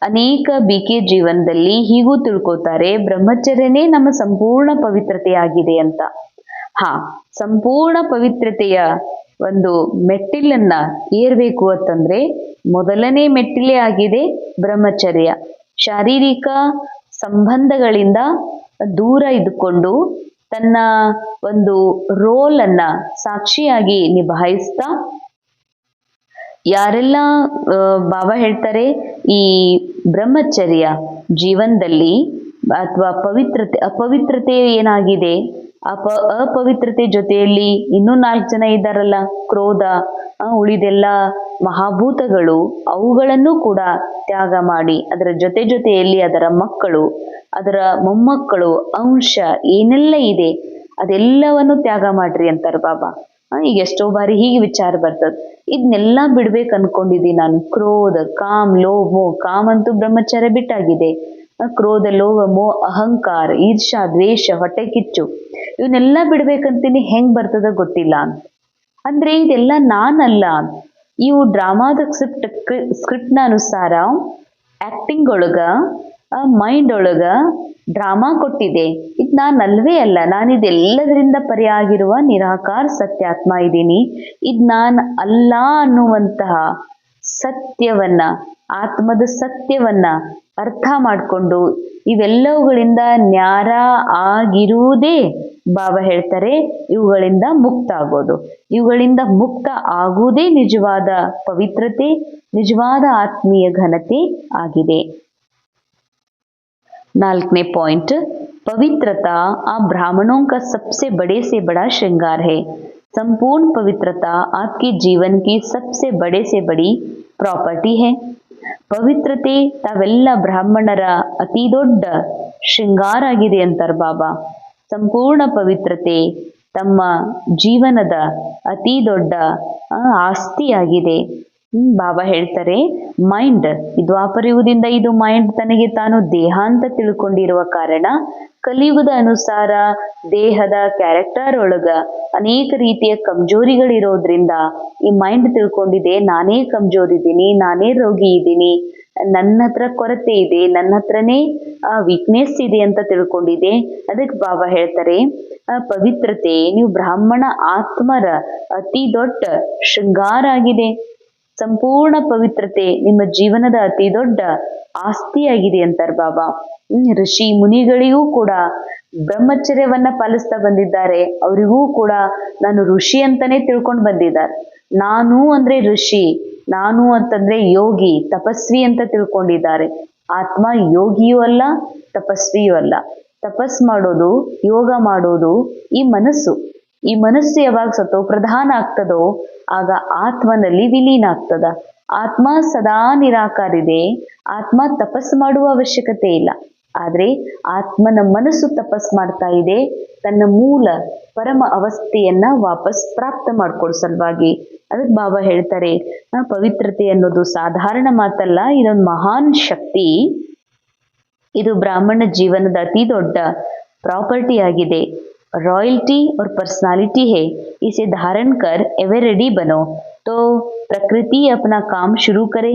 ಅನೇಕ ಬಿಕೆ ಜೀವನದಲ್ಲಿ ಹೀಗೂ ತಿಳ್ಕೊತಾರೆ ಬ್ರಹ್ಮಚರ್ಯನೇ ನಮ್ಮ ಸಂಪೂರ್ಣ ಪವಿತ್ರತೆಯಾಗಿದೆ ಅಂತ. ಸಂಪೂರ್ಣ ಪವಿತ್ರತೆಯ ಒಂದು ಮೆಟ್ಟಿಲನ್ನ ಏರ್ಬೇಕು ಅಂತಂದ್ರೆ ಮೊದಲನೇ ಮೆಟ್ಟಿಲೇ ಆಗಿದೆ ಬ್ರಹ್ಮಚರ್ಯ. ಶಾರೀರಿಕ ಸಂಬಂಧಗಳಿಂದ ದೂರ ಇದ್ದುಕೊಂಡು ತನ್ನ ಒಂದು ರೋಲ್ ಅನ್ನ ಸಾಕ್ಷಿಯಾಗಿ ನಿಭಾಯಿಸ್ತಾ ಯಾರೆಲ್ಲ ಬಾಬಾ ಹೇಳ್ತಾರೆ ಈ ಬ್ರಹ್ಮಚರ್ಯ ಜೀವನದಲ್ಲಿ ಅಥವಾ ಅಪವಿತ್ರತೆ ಏನಾಗಿದೆ, ಅಪವಿತ್ರತೆ ಜೊತೆಯಲ್ಲಿ ಇನ್ನೂ 4 ಜನ ಇದ್ದಾರಲ್ಲ, ಕ್ರೋಧ, ಉಳಿದೆಲ್ಲ ಮಹಾಭೂತಗಳು, ಅವುಗಳನ್ನು ಕೂಡ ತ್ಯಾಗ ಮಾಡಿ ಅದರ ಜೊತೆಯಲ್ಲಿ ಅದರ ಮಕ್ಕಳು, ಅದರ ಮೊಮ್ಮಕ್ಕಳು, ಅಂಶ ಏನೆಲ್ಲ ಇದೆ ಅದೆಲ್ಲವನ್ನು ತ್ಯಾಗ ಮಾಡ್ರಿ ಅಂತಾರೆ ಬಾಬಾ. ಈಗ ಎಷ್ಟೋ ಬಾರಿ ಹೀಗೆ ವಿಚಾರ ಬರ್ತದ, ಇದನ್ನೆಲ್ಲ ಬಿಡ್ಬೇಕು ಅನ್ಕೊಂಡಿದ್ದೀನಿ ನಾನು. ಕ್ರೋಧ, ಕಾಮ್, ಲೋಭ, ಮೋಹ. ಕಾಮ್ ಅಂತೂ ಬ್ರಹ್ಮಚರ್ಯ ಬಿಟ್ಟಾಗಿದೆ. ಕ್ರೋಧ, ಲೋಭ, ಮೋಹ, ಅಹಂಕಾರ, ಈರ್ಷಾ, ದ್ವೇಷ, ಹೊಟ್ಟೆ ಕಿಚ್ಚು ಇವನ್ನೆಲ್ಲ ಬಿಡ್ಬೇಕಂತೀನಿ, ಹೆಂಗ್ ಬರ್ತದ ಗೊತ್ತಿಲ್ಲ ಅಂದ್ರೆ ಇದೆಲ್ಲ ನಾನಲ್ಲ. ಇವು ಡ್ರಾಮಾದ ಸ್ಕ್ರಿಪ್ಟ್ ನ ಅನುಸಾರ ಆಕ್ಟಿಂಗ್ ಒಳಗ ಮೈಂಡ್ ಒಳಗ ಡ್ರಾಮಾ ಕೊಟ್ಟಿದೆ. ಇದು ನಾನಲ್ವೇ ಅಲ್ಲ, ನಾನಿದೆಲ್ಲದರಿಂದ ಪರಿ ಆಗಿರುವ ನಿರಾಕಾರ ಸತ್ಯಾತ್ಮ ಇದ್ದೀನಿ. ಇದು ನಾನು ಅಲ್ಲ ಅನ್ನುವಂತಹ ಸತ್ಯವನ್ನ, ಆತ್ಮದ ಸತ್ಯವನ್ನ ಅರ್ಥ ಮಾಡಿಕೊಂಡು ಇವೆಲ್ಲವುಗಳಿಂದ ನ್ಯಾರ ಆಗಿರುವುದೇ ಬಾಬಾ ಹೇಳ್ತಾರೆ ಇವುಗಳಿಂದ ಮುಕ್ತ ಆಗೋದು. ಇವುಗಳಿಂದ ಮುಕ್ತ ಆಗುವುದೇ ನಿಜವಾದ ಪವಿತ್ರತೆ, ನಿಜವಾದ ಆತ್ಮೀಯ ಘನತೆ ಆಗಿದೆ. 4ನೇ पॉइंट, पवित्रता आप ब्राह्मणों का सबसे बड़े से बड़ा श्रृंगार है. संपूर्ण पवित्रता आपके जीवन की सबसे बड़े से बड़ी ಪ್ರಾಪರ್ಟಿ है. ಪವಿತ್ರತೆ ತಾವೆಲ್ಲ ಬ್ರಾಹ್ಮಣರ ಅತಿ ದೊಡ್ಡ ಶೃಂಗಾರ ಆಗಿದೆ ಅಂತಾರೆ ಬಾಬಾ. ಸಂಪೂರ್ಣ ಪವಿತ್ರತೆ ತಮ್ಮ ಜೀವನದ ಅತಿ ದೊಡ್ಡ ಆಸ್ತಿಯಾಗಿದೆ. ಬಾಬಾ ಹೇಳ್ತಾರೆ ಮೈಂಡ್, ಈ ದ್ವಾಪರಯುಗದಿಂದ ಇದು ಮೈಂಡ್ ತನಗೆ ತಾನು ದೇಹ ಅಂತ ತಿಳ್ಕೊಂಡಿರುವ ಕಾರಣ ಕಲಿಯುಗದ ಅನುಸಾರ ದೇಹದ ಕ್ಯಾರೆಕ್ಟರ್ ಒಳಗ ಅನೇಕ ರೀತಿಯ ಕಮ್ಜೋರಿಗಳಿರೋದ್ರಿಂದ ಈ ಮೈಂಡ್ ತಿಳ್ಕೊಂಡಿದೆ ನಾನೇ ಕಮ್ಜೋರ್ ಇದ್ದೀನಿ, ನಾನೇ ರೋಗಿ ಇದ್ದೀನಿ, ನನ್ನ ಹತ್ರ ಕೊರತೆ ಇದೆ, ನನ್ನ ಹತ್ರನೇ ವೀಕ್ನೆಸ್ ಇದೆ ಅಂತ ತಿಳ್ಕೊಂಡಿದೆ. ಅದಕ್ಕೆ ಬಾಬಾ ಹೇಳ್ತಾರೆ ಪವಿತ್ರತೆ ನೀವು ಬ್ರಾಹ್ಮಣ ಆತ್ಮರ ಅತಿ ದೊಡ್ಡ ಶೃಂಗಾರ ಆಗಿದೆ. ಸಂಪೂರ್ಣ ಪವಿತ್ರತೆ ನಿಮ್ಮ ಜೀವನದ ಅತಿ ದೊಡ್ಡ ಆಸ್ತಿಯಾಗಿದೆ ಅಂತಾರೆ ಬಾಬಾ. ಋಷಿ ಮುನಿಗಳಿಗೂ ಕೂಡ ಬ್ರಹ್ಮಚರ್ಯವನ್ನ ಪಾಲಿಸ್ತಾ ಬಂದಿದ್ದಾರೆ. ಅವರಿಗೂ ಕೂಡ ನಾನು ಋಷಿ ಅಂತಾನೆ ತಿಳ್ಕೊಂಡು ಬಂದಿದ್ದಾರೆ. ನಾನು ಅಂದ್ರೆ ಋಷಿ, ನಾನು ಅಂತಂದ್ರೆ ಯೋಗಿ, ತಪಸ್ವಿ ಅಂತ ತಿಳ್ಕೊಂಡಿದ್ದಾರೆ. ಆತ್ಮ ಯೋಗಿಯೂ ಅಲ್ಲ, ತಪಸ್ವಿಯೂ ಅಲ್ಲ. ತಪಸ್ ಮಾಡೋದು, ಯೋಗ ಮಾಡೋದು ಈ ಮನಸ್ಸು. ಈ ಮನಸ್ಸು ಯಾವಾಗ ಸತೋ ಪ್ರಧಾನ ಆಗ್ತದೋ ಆಗ ಆತ್ಮನಲ್ಲಿ ವಿಲೀನ ಆಗ್ತದ. ಆತ್ಮ ಸದಾ ನಿರಾಕಾರ ಇದೆ. ಆತ್ಮ ತಪಸ್ ಮಾಡುವ ಅವಶ್ಯಕತೆ ಇಲ್ಲ. ಆದ್ರೆ ಆತ್ಮನ ಮನಸ್ಸು ತಪಸ್ ಮಾಡ್ತಾ ಇದೆ ತನ್ನ ಮೂಲ ಪರಮ ಅವಸ್ಥೆಯನ್ನ ವಾಪಸ್ ಪ್ರಾಪ್ತ ಮಾಡ್ಕೊಳ್ಳೋ ಸಲುವಾಗಿ. ಅದಕ್ಕೆ ಬಾಬಾ ಹೇಳ್ತಾರೆ ಪವಿತ್ರತೆ ಅನ್ನೋದು ಸಾಧಾರಣ ಮಾತಲ್ಲ, ಇದೊಂದು ಮಹಾನ್ ಶಕ್ತಿ. ಇದು ಬ್ರಾಹ್ಮಣ ಜೀವನದ ಅತಿ ದೊಡ್ಡ ಪ್ರಾಪರ್ಟಿ ಆಗಿದೆ. रॉयल्टी और पर्सनालिटी है, इसे धारण कर एवर रेडी बनो तो प्रकृति अपना काम शुरू करे.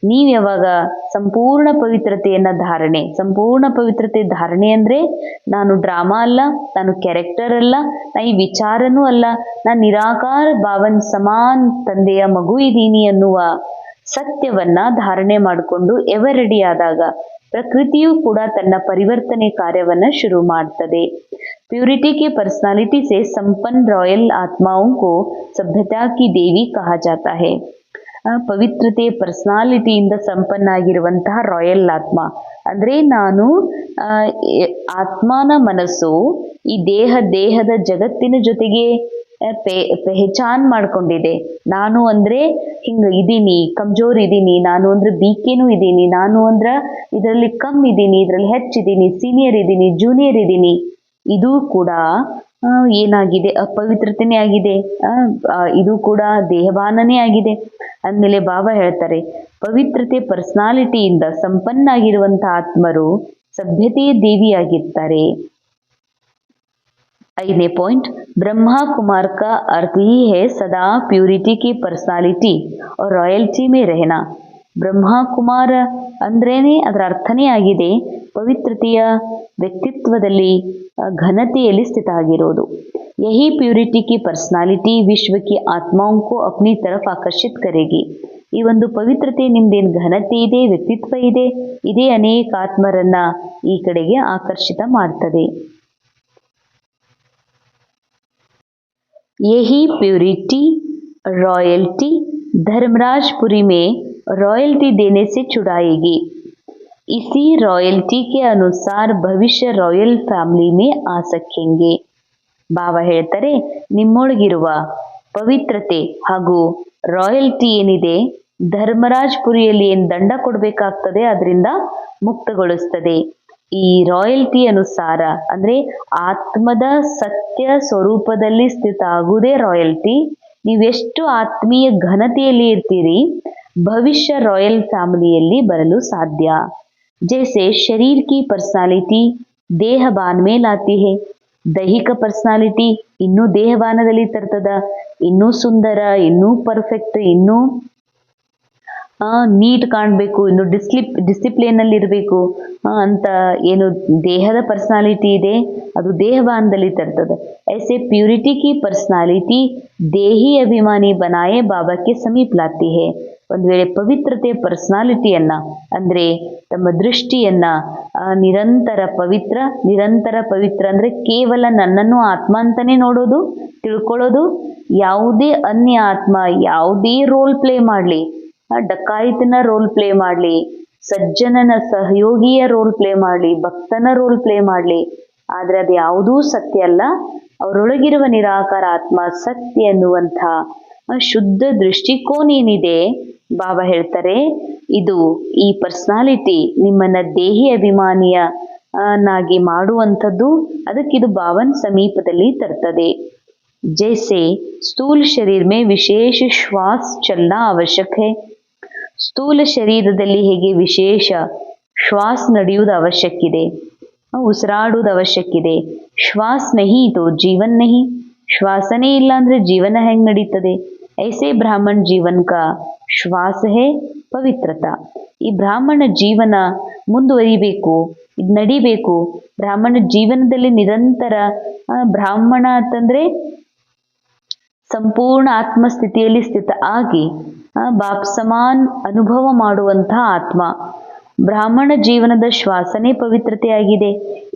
ನೀವು ಯಾವಾಗ ಸಂಪೂರ್ಣ ಪವಿತ್ರತೆಯನ್ನ ಧಾರಣೆ, ಸಂಪೂರ್ಣ ಪವಿತ್ರತೆ ಧಾರಣೆ ಅಂದ್ರೆ ನಾನು ಡ್ರಾಮಾ ಅಲ್ಲ, ನಾನು ಕ್ಯಾರೆಕ್ಟರ್ ಅಲ್ಲ, ನಾ ಈ ವಿಚಾರನೂ ಅಲ್ಲ, ನಾನು ನಿರಾಕಾರ ಭಾವನ್ ಸಮಾನ್ ತಂದೆಯ ಮಗು ಇದ್ದೀನಿ ಅನ್ನುವ ಸತ್ಯವನ್ನ ಧಾರಣೆ ಮಾಡಿಕೊಂಡು ಎವರ್ ರೆಡಿ ಆದಾಗ ಪ್ರಕೃತಿಯು ಕೂಡ ತನ್ನ ಪರಿವರ್ತನೆ ಕಾರ್ಯವನ್ನ ಶುರು ಮಾಡ್ತದೆ. प्योरिटी की पर्सनालिटी से संपन्न रॉयल आत्माओं को सभ्यता की देवी कहा जाता है. ಪವಿತ್ರತೆ ಪರ್ಸನಾಲಿಟಿಯಿಂದ ಸಂಪನ್ನ ಆಗಿರುವಂತಹ ರಾಯಲ್ ಆತ್ಮ ಅಂದ್ರೆ ನಾನು ಆತ್ಮನ ಮನಸ್ಸು ಈ ದೇಹದ ಜಗತ್ತಿನ ಜೊತೆಗೆ ಪೆಹಚಾನ್ ಮಾಡ್ಕೊಂಡಿದೆ. ನಾನು ಅಂದ್ರೆ ಹಿಂಗ ಇದೀನಿ, ಕಮ್ಜೋರ್ ಇದೀನಿ, ನಾನು ಅಂದ್ರೆ ಬೀಕೇನು ಇದೀನಿ, ನಾನು ಅಂದ್ರ ಇದರಲ್ಲಿ ಕಮ್ ಇದೀನಿ, ಇದರಲ್ಲಿ ಹೆಚ್ಚಿದ್ದೀನಿ, ಸೀನಿಯರ್ ಇದೀನಿ, ಜೂನಿಯರ್ ಇದೀನಿ. ಇದು ಕೂಡ ಏನಾಗಿದೆ ಅಪವಿತ್ರತೆನೇ ಆಗಿದೆ. ಇದು ಕೂಡ ದೇಹಭಾನನೇ ಆಗಿದೆ. ಅಂದಮೇಲೆ ಬಾಬಾ ಹೇಳ್ತಾರೆ ಪವಿತ್ರತೆ ಪರ್ಸನಾಲಿಟಿಯಿಂದ ಸಂಪನ್ನ ಆಗಿರುವಂತಹ ಆತ್ಮರು ಸಭ್ಯತೆಯ ದೇವಿಯಾಗಿರ್ತಾರೆ. 5ನೇ पॉइंट, ब्रह्मा कुमार का अर्थ ही है सदा प्यूरिटी की पर्सनालिटी और रॉयल्टी में रहना. ಬ್ರಹ್ಮ ಕುಮಾರ ಅಂದ್ರೇನೆ ಅದರ ಅರ್ಥನೇ ಆಗಿದೆ ಪವಿತ್ರತೆಯ ವ್ಯಕ್ತಿತ್ವದಲ್ಲಿ ಘನತೆಯಲ್ಲಿ ಸ್ಥಿತ ಆಗಿರೋದು. यही प्यूरिटी की पर्सनालिटी विश्व की आत्माओं को अपनी तरफ आकर्षित करेगी. ಈ ಒಂದು ಪವಿತ್ರತೆ ನಿಮ್ದೇನು ಘನತೆ ಇದೆ, ವ್ಯಕ್ತಿತ್ವ ಇದೆ, ಇದೇ ಅನೇಕ ಆತ್ಮರನ್ನ ಈ ಕಡೆಗೆ ಆಕರ್ಷಿತ ಮಾಡ್ತದೆ. यही प्यूरिटी रॉयल्टी धर्मराजपुरी में रॉयल्टी देने से छुड़ाएगी. इसी रॉयल्टी के अनुसार भविष्य रॉयल ಫ್ಯಾಮಿಲಿ में आ सकेंगे. ಬಾಬಾ ಹೇಳ್ತಾರೆ ನಿಮ್ಮೊಳಗಿರುವ ಪವಿತ್ರತೆ ಹಾಗೂ ರಾಯಲ್ಟಿ ಏನಿದೆ ಧರ್ಮರಾಜಪುರಿಯಲ್ಲಿ ಏನು ದಂಡ ಕೊಡಬೇಕಾಗ್ತದೆ ಅದರಿಂದ ಮುಕ್ತಗೊಳಿಸ್ತದೆ. ಈ ರಾಯಲ್ಟಿ ಅನುಸಾರ ಅಂದ್ರೆ ಆತ್ಮದ ಸತ್ಯ ಸ್ವರೂಪದಲ್ಲಿ ಸ್ಥಿತ ಆಗುವುದೇ ರಾಯಲ್ಟಿ. ನೀವೆಷ್ಟು ಆತ್ಮೀಯ ಘನತೆಯಲ್ಲಿ ಇರ್ತೀರಿ ಭವಿಷ್ಯ ರಾಯಲ್ ಫ್ಯಾಮಿಲಿಯಲ್ಲಿ ಬರಲು ಸಾಧ್ಯ. जैसे शरीर की पर्सनालिटी ದೇಹಭಾನ ಮೇಲೆ ಆತಿ ಹೇ, ದೈಹಿಕ ಪರ್ಸನಾಲಿಟಿ ಇನ್ನೂ ದೇಹಭಾನದಲ್ಲಿ ತರ್ತದ, ಇನ್ನೂ ಸುಂದರ, ಇನ್ನೂ ಪರ್ಫೆಕ್ಟ್, ಇನ್ನೂ ನೀಟ್ ಕಾಣಬೇಕು, ಇನ್ನು ಡಿಸಿಪ್ಲಿನ್ ಅಲ್ಲಿ ಇರಬೇಕು ಅಂತ ಏನು ದೇಹದ ಪರ್ಸನಾಲಿಟಿ ಇದೆ ಅದು ದೇಹಭಾನದಲ್ಲಿ ತರ್ತದೆ. ऐसे प्यूरिटी की पर्सनालिटी देही अभिमानी बनाए बाबा के समीप लाती है. ಒಂದು ವೇಳೆ ಪವಿತ್ರತೆಯ ಪರ್ಸನಾಲಿಟಿಯನ್ನ ಅಂದ್ರೆ ತಮ್ಮ ದೃಷ್ಟಿಯನ್ನ ನಿರಂತರ ಪವಿತ್ರ ಅಂದ್ರೆ ಕೇವಲ ನನ್ನನ್ನು ಆತ್ಮ ಅಂತಾನೆ ನೋಡೋದು, ತಿಳ್ಕೊಳ್ಳೋದು. ಯಾವುದೇ ಅನ್ಯ ಆತ್ಮ ಯಾವುದೇ ರೋಲ್ ಪ್ಲೇ ಮಾಡಲಿ, ಡಕಾಯಿತನ ರೋಲ್ ಪ್ಲೇ ಮಾಡಲಿ, ಸಜ್ಜನನ ಸಹಯೋಗಿಯ ರೋಲ್ ಪ್ಲೇ ಮಾಡಲಿ, ಭಕ್ತನ ರೋಲ್ ಪ್ಲೇ ಮಾಡಲಿ, ಆದ್ರೆ ಅದು ಯಾವುದೂ ಸತ್ಯ ಅಲ್ಲ. ಅವರೊಳಗಿರುವ ನಿರಾಕಾರ ಆತ್ಮ ಸತ್ಯ ಎನ್ನುವಂಥ ಶುದ್ಧ ದೃಷ್ಟಿಕೋನ ಏನಿದೆ, ಬಾಬಾ ಹೇಳ್ತಾರೆ ಇದು ಈ ಪರ್ಸನಾಲಿಟಿ ನಿಮ್ಮನ್ನ ದೇಹಿ ಅಭಿಮಾನಿಯ ನಾಗಿ ಮಾಡುವಂಥದ್ದು. ಅದಕ್ಕಿದು ಬಾಬನ್ ಸಮೀಪದಲ್ಲಿ ತರ್ತದೆ. ಜೈಸೆ ಸ್ಥೂಲ ಶರೀರ ಮೇ ವಿಶೇಷ ಶ್ವಾಸ ಚಲನಾ ಅವಶ್ಯಕ ಹೈ. ಸ್ಥೂಲ ಶರೀರದಲ್ಲಿ ಹೇಗೆ ವಿಶೇಷ ಶ್ವಾಸ ನಡೆಯುವುದು ಅವಶ್ಯಕ್ಕಿದೆ, ಉಸಿರಾಡುವುದು ಅವಶ್ಯಕ್ಕಿದೆ. ಶ್ವಾಸ ನಹಿ ತೋ ಜೀವನ್ ನಹಿ, ಶ್ವಾಸನೇ ಇಲ್ಲ ಅಂದ್ರೆ ಜೀವನ ಹೆಂಗ್ ನಡೀತದೆ. ಐಸೆ ಬ್ರಾಹ್ಮಣ ಜೀವನ್ ಕಾ ಶ್ವಾಸ ಹೇ ಪವಿತ್ರತಾ. ಈ ಬ್ರಾಹ್ಮಣ ಜೀವನ ಮುಂದುವರಿಬೇಕು, ಇದು ನಡಿಬೇಕು. ಬ್ರಾಹ್ಮಣ ಜೀವನದಲ್ಲಿ ನಿರಂತರ ಬ್ರಾಹ್ಮಣ ಅಂತಂದ್ರೆ ಸಂಪೂರ್ಣ ಆತ್ಮಸ್ಥಿತಿಯಲ್ಲಿ ಸ್ಥಿತ ಆಗಿ ಬಾಪ್ ಸಮಾನ್ ಅನುಭವ ಮಾಡುವಂತಹ ಆತ್ಮ. ಬ್ರಾಹ್ಮಣ ಜೀವನದ ಶ್ವಾಸನೆ ಪವಿತ್ರತೆಯಾಗಿದೆ.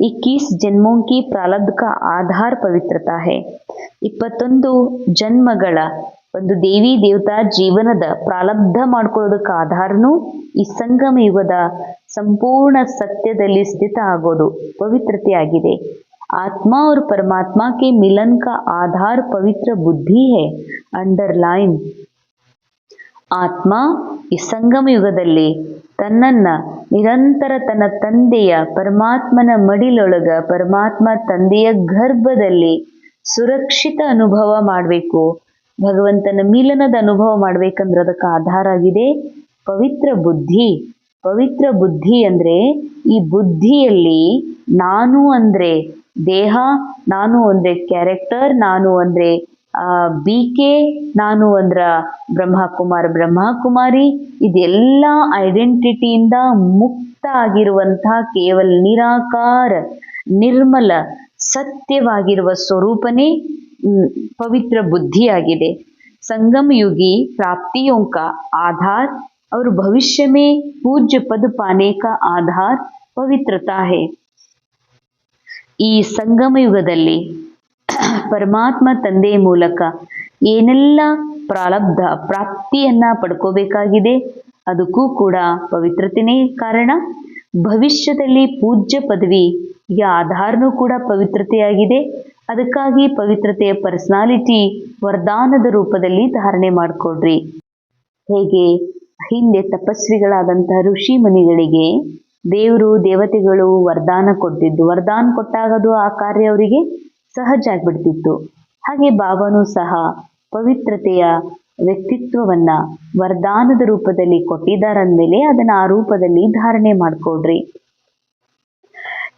21 ಜನ್ಮೋं की ಪ್ರಾರಬ್ಧ का ಆಧಾರ ಪವಿತ್ರತಾ ಹೈ. 21 ಜನ್ಮಗಳ ಒಂದು ದೇವಿ ದೇವತಾ ಜೀವನದ ಪ್ರಾರಬ್ಧ ಮಾಡ್ಕೊಳ್ಳೋದಕ್ಕೆ ಆಧಾರನು ಈ ಸಂಗಮ ಯುಗದ ಸಂಪೂರ್ಣ ಸತ್ಯದಲ್ಲಿ ಸ್ಥಿತ ಆಗೋದು ಪವಿತ್ರತೆಯಾಗಿದೆ. आत्मा और परमात्मा के मिलन का आधार पवित्र बुद्धि है. अंडरलाइन. ಆತ್ಮ ಈ ಸಂಗಮ ಯುಗದಲ್ಲಿ ತನ್ನನ್ನ ನಿರಂತರ ತನ್ನ ತಂದೆಯ ಪರಮಾತ್ಮನ ಮಡಿಲೊಳಗ, ಪರಮಾತ್ಮ ತಂದೆಯ ಗರ್ಭದಲ್ಲಿ ಸುರಕ್ಷಿತ ಅನುಭವ ಮಾಡಬೇಕು, ಭಗವಂತನ ಮಿಲನದ ಅನುಭವ ಮಾಡ್ಬೇಕಂದ್ರೆ ಅದಕ್ಕೆ ಆಧಾರ ಆಗಿದೆ ಪವಿತ್ರ ಬುದ್ಧಿ. ಪವಿತ್ರ ಬುದ್ಧಿ ಅಂದ್ರೆ ಈ ಬುದ್ಧಿಯಲ್ಲಿ ನಾನು ಅಂದ್ರೆ ದೇಹ, ನಾನು ಅಂದ್ರೆ ಕ್ಯಾರೆಕ್ಟರ್, ನಾನು ಅಂದ್ರೆ BK, ನಾನು ಅಂದ್ರ ಬ್ರಹ್ಮಕುಮಾರ್ ಬ್ರಹ್ಮಕುಮಾರಿ, ಇದೆಲ್ಲ ಐಡೆಂಟಿಟಿಯಿಂದ ಮುಕ್ತ ಆಗಿರುವಂತಹ ಕೇವಲ ನಿರಾಕಾರ ನಿರ್ಮಲ ಸತ್ಯವಾಗಿರುವ ಸ್ವರೂಪನೇ ಪವಿತ್ರ ಬುದ್ಧಿಯಾಗಿದೆ. संगम युगी प्राप्तियों का आधार और भविष्य में पूज्य पद पाने का आधार पवित्रता है. ಈ ಸಂಗಮ ಯುಗದಲ್ಲಿ ಪರಮಾತ್ಮ ತಂದೆಯ ಮೂಲಕ ಏನೆಲ್ಲ ಪ್ರಾರಬ್ಧ ಪ್ರಾಪ್ತಿಯನ್ನ ಪಡ್ಕೋಬೇಕಾಗಿದೆ ಅದಕ್ಕೂ ಕೂಡ ಪವಿತ್ರತೆನೇ ಕಾರಣ. ಭವಿಷ್ಯದಲ್ಲಿ ಪೂಜ್ಯ ಪದವಿಯ ಆಧಾರನೂ ಕೂಡ ಪವಿತ್ರತೆಯಾಗಿದೆ. ಅದಕ್ಕಾಗಿ ಪವಿತ್ರತೆಯ ಪರ್ಸನಾಲಿಟಿ ವರದಾನದ ರೂಪದಲ್ಲಿ ಧಾರಣೆ ಮಾಡಿಕೊಡ್ರಿ. ಹೇಗೆ ಹಿಂದೆ ತಪಸ್ವಿಗಳಾದಂತಹ ಋಷಿ ಮುನಿಗಳಿಗೆ ದೇವರು ದೇವತೆಗಳು ವರದಾನ ಕೊಡ್ತಿದ್ದು, ವರದಾನ ಕೊಟ್ಟಾಗದು ಆ ಕಾರ್ಯ ಅವರಿಗೆ ಸಹಜ ಆಗ್ಬಿಡ್ತಿತ್ತು. ಹಾಗೆ ಬಾಬಾನೂ ಸಹ ಪವಿತ್ರತೆಯ ವ್ಯಕ್ತಿತ್ವವನ್ನ ವರದಾನದ ರೂಪದಲ್ಲಿ ಕೊಟ್ಟಿದ್ದಾರಂದ್ಮೇಲೆ ಅದನ್ನ ಆ ರೂಪದಲ್ಲಿ ಧಾರಣೆ ಮಾಡ್ಕೊಡ್ರಿ.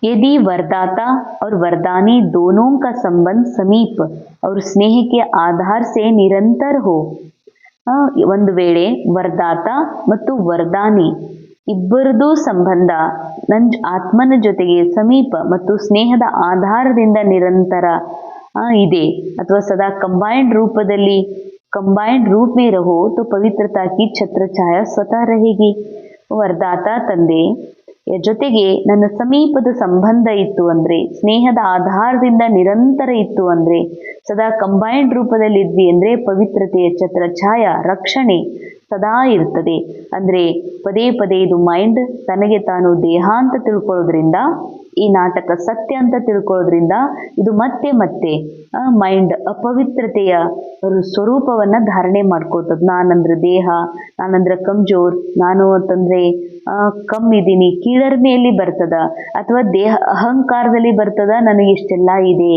यदि वरदाता और वरदानी दोनों का संबंध समीप और स्नेह के आधार से निरंतर हो. ಒಂದು ವೇಳೆ ವರದಾತ ಮತ್ತು ವರದಾನಿ ಇಬ್ಬರದೂ ಸಂಬಂಧ ನನ್ನ ಆತ್ಮನ ಜೊತೆಗೆ ಸಮೀಪ ಮತ್ತು ಸ್ನೇಹದ ಆಧಾರದಿಂದ ನಿರಂತರ ಇದೆ ಅಥವಾ ಸದಾ ಕಂಬೈನ್ಡ್ ರೂಪದಲ್ಲಿ ಕಂಬೈನ್ಡ್ ರೂಪ ಮೇ ರಹೋ तो पवित्रता की छत्र छाया स्वतः रहेगी. ವರದಾತ ತಂದೆ ಜೊತೆಗೆ ನನ್ನ ಸಮೀಪದ ಸಂಬಂಧ ಇತ್ತು ಅಂದ್ರೆ, ಸ್ನೇಹದ ಆಧಾರದಿಂದ ನಿರಂತರ ಇತ್ತು ಅಂದ್ರೆ, ಸದಾ ಕಂಬೈನ್ಡ್ ರೂಪದಲ್ಲಿ ಇದ್ವಿ ಅಂದ್ರೆ ಪವಿತ್ರತೆಯ ಛತ್ರ ಛಾಯ ರಕ್ಷಣೆ ಸದಾ ಇರ್ತದೆ. ಅಂದ್ರೆ ಪದೇ ಪದೇ ಇದು ಮೈಂಡ್ ತನಗೆ ತಾನು ದೇಹ ಅಂತ ತಿಳ್ಕೊಳ್ಳೋದ್ರಿಂದ, ಈ ನಾಟಕ ಸತ್ಯ ಅಂತ ತಿಳ್ಕೊಳ್ಳೋದ್ರಿಂದ ಇದು ಮತ್ತೆ ಮತ್ತೆ ಮೈಂಡ್ ಅಪವಿತ್ರತೆಯ ಸ್ವರೂಪವನ್ನ ಧಾರಣೆ ಮಾಡ್ಕೊಳ್ತದ. ನಾನಂದ್ರೆ ದೇಹ, ನಾನಂದ್ರೆ ಕಮ್ಜೋರ್, ನಾನು ಅಂತಂದ್ರೆ ಕಮ್ಮಿದ್ದೀನಿ, ಕೀಳರ್ಮೆಯಲ್ಲಿ ಬರ್ತದ, ಅಥವಾ ದೇಹ ಅಹಂಕಾರದಲ್ಲಿ ಬರ್ತದ, ನನಗೆ ಇಷ್ಟೆಲ್ಲ ಇದೆ,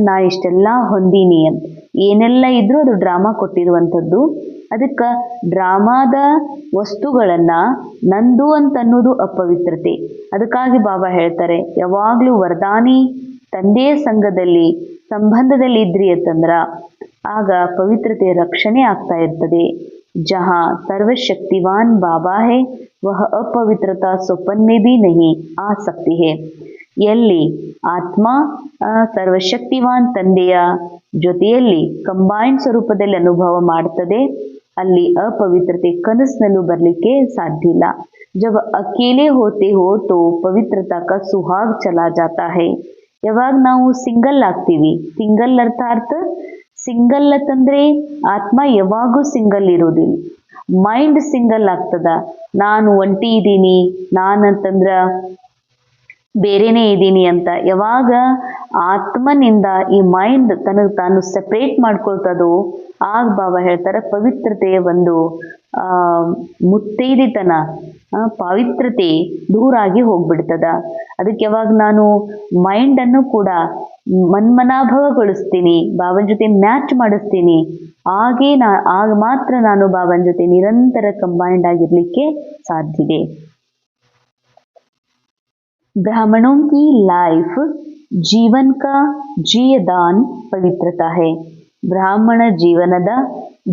ನಾ ಇಷ್ಟೆಲ್ಲ ಹೊಂದೀನಿ ಅಂತ ಏನೆಲ್ಲ ಇದ್ರೂ ಅದು ಡ್ರಾಮಾ ಕೊಟ್ಟಿರುವಂಥದ್ದು. ಅದಕ್ಕೆ ಡ್ರಾಮಾದ ವಸ್ತುಗಳನ್ನ ನಂದು ಅಂತ ಅನ್ನೋದು ಅಪವಿತ್ರತೆ. ಅದಕ್ಕಾಗಿ ಬಾಬಾ ಹೇಳ್ತಾರೆ, ಯಾವಾಗ್ಲೂ ವರದಾನಿ ತಂದೆಯ ಸಂಘದಲ್ಲಿ ಸಂಬಂಧದಲ್ಲಿ ಇದ್ರಿ ಅಂತಂದ್ರ ಆಗ ಪವಿತ್ರತೆಯ ರಕ್ಷಣೆ ಆಗ್ತಾ ಇರ್ತದೆ. ಜಹಾ ಸರ್ವಶಕ್ತಿವಾನ್ ಬಾಬಾ ಹೇ ವಹ ಅಪವಿತ್ರತಾ ಸ್ವಪನ್ ಮೇ ಭಿ ನಹಿ ಆ ಸಕ್ತಿ ಹೇ. ಎಲ್ಲಿ ಆತ್ಮ ಸರ್ವಶಕ್ತಿವಾನ್ ತಂದೆಯ ಜೊತೆಯಲ್ಲಿ ಕಂಬೈನ್ಡ್ ಸ್ವರೂಪದಲ್ಲಿ ಅನುಭವ ಮಾಡ್ತದೆ, ಅಲ್ಲಿ ಅಪವಿತ್ರತೆ ಕನಸಿನಲ್ಲೂ ಬರಲಿಕ್ಕೆ ಸಾಧ್ಯ ಇಲ್ಲ. जब अकेले होते हो तो पवित्रता का सुहाग चला जाता है. ಯಾವಾಗ ನಾವು ಸಿಂಗಲ್ ಆಗ್ತೀವಿ, ಸಿಂಗಲ್ ಅರ್ಥಾತ್ ಸಿಂಗಲ್ ಅಂತಂದ್ರೆ ಆತ್ಮ ಯಾವಾಗೂ ಸಿಂಗಲ್ ಇರೋದಿಲ್ಲ, ಮೈಂಡ್ ಸಿಂಗಲ್ ಆಗ್ತದ. ನಾನು ಒಂಟಿ ಇದ್ದೀನಿ, ನಾನಂತಂದ್ರ ಬೇರೆನೇ ಇದ್ದೀನಿ ಅಂತ ಯಾವಾಗ ಆತ್ಮನಿಂದ ಈ ಮೈಂಡ್ ತನಗೆ ತಾನು ಸೆಪರೇಟ್ ಮಾಡ್ಕೊಳ್ತದೋ ಆಗ ಬಾಬಾ ಹೇಳ್ತಾರೆ ಪವಿತ್ರತೆಯ ಒಂದು ಮುತ್ತೈದಿತನ, ಪವಿತ್ರತೆ ದೂರಾಗಿ ಹೋಗ್ಬಿಡ್ತದ. ಅದಕ್ಕೆ ಯಾವಾಗ ನಾನು ಮೈಂಡನ್ನು ಕೂಡ ಮನ್ಮನಾಭವಗೊಳಿಸ್ತೀನಿ, ಬಾಬನ ಜೊತೆ ಮ್ಯಾಚ್ ಮಾಡಿಸ್ತೀನಿ, ಆಗ ಮಾತ್ರ ನಾನು ಬಾಬನ ಜೊತೆ ನಿರಂತರ ಕಂಬೈಂಡ್ ಆಗಿರ್ಲಿಕ್ಕೆ ಸಾಧ್ಯವಿದೆ. ब्राह्मणों की लाइफ जीवन का जीयदान ಪವಿತ್ರತಾ है. ಬ್ರಾಹ್ಮಣ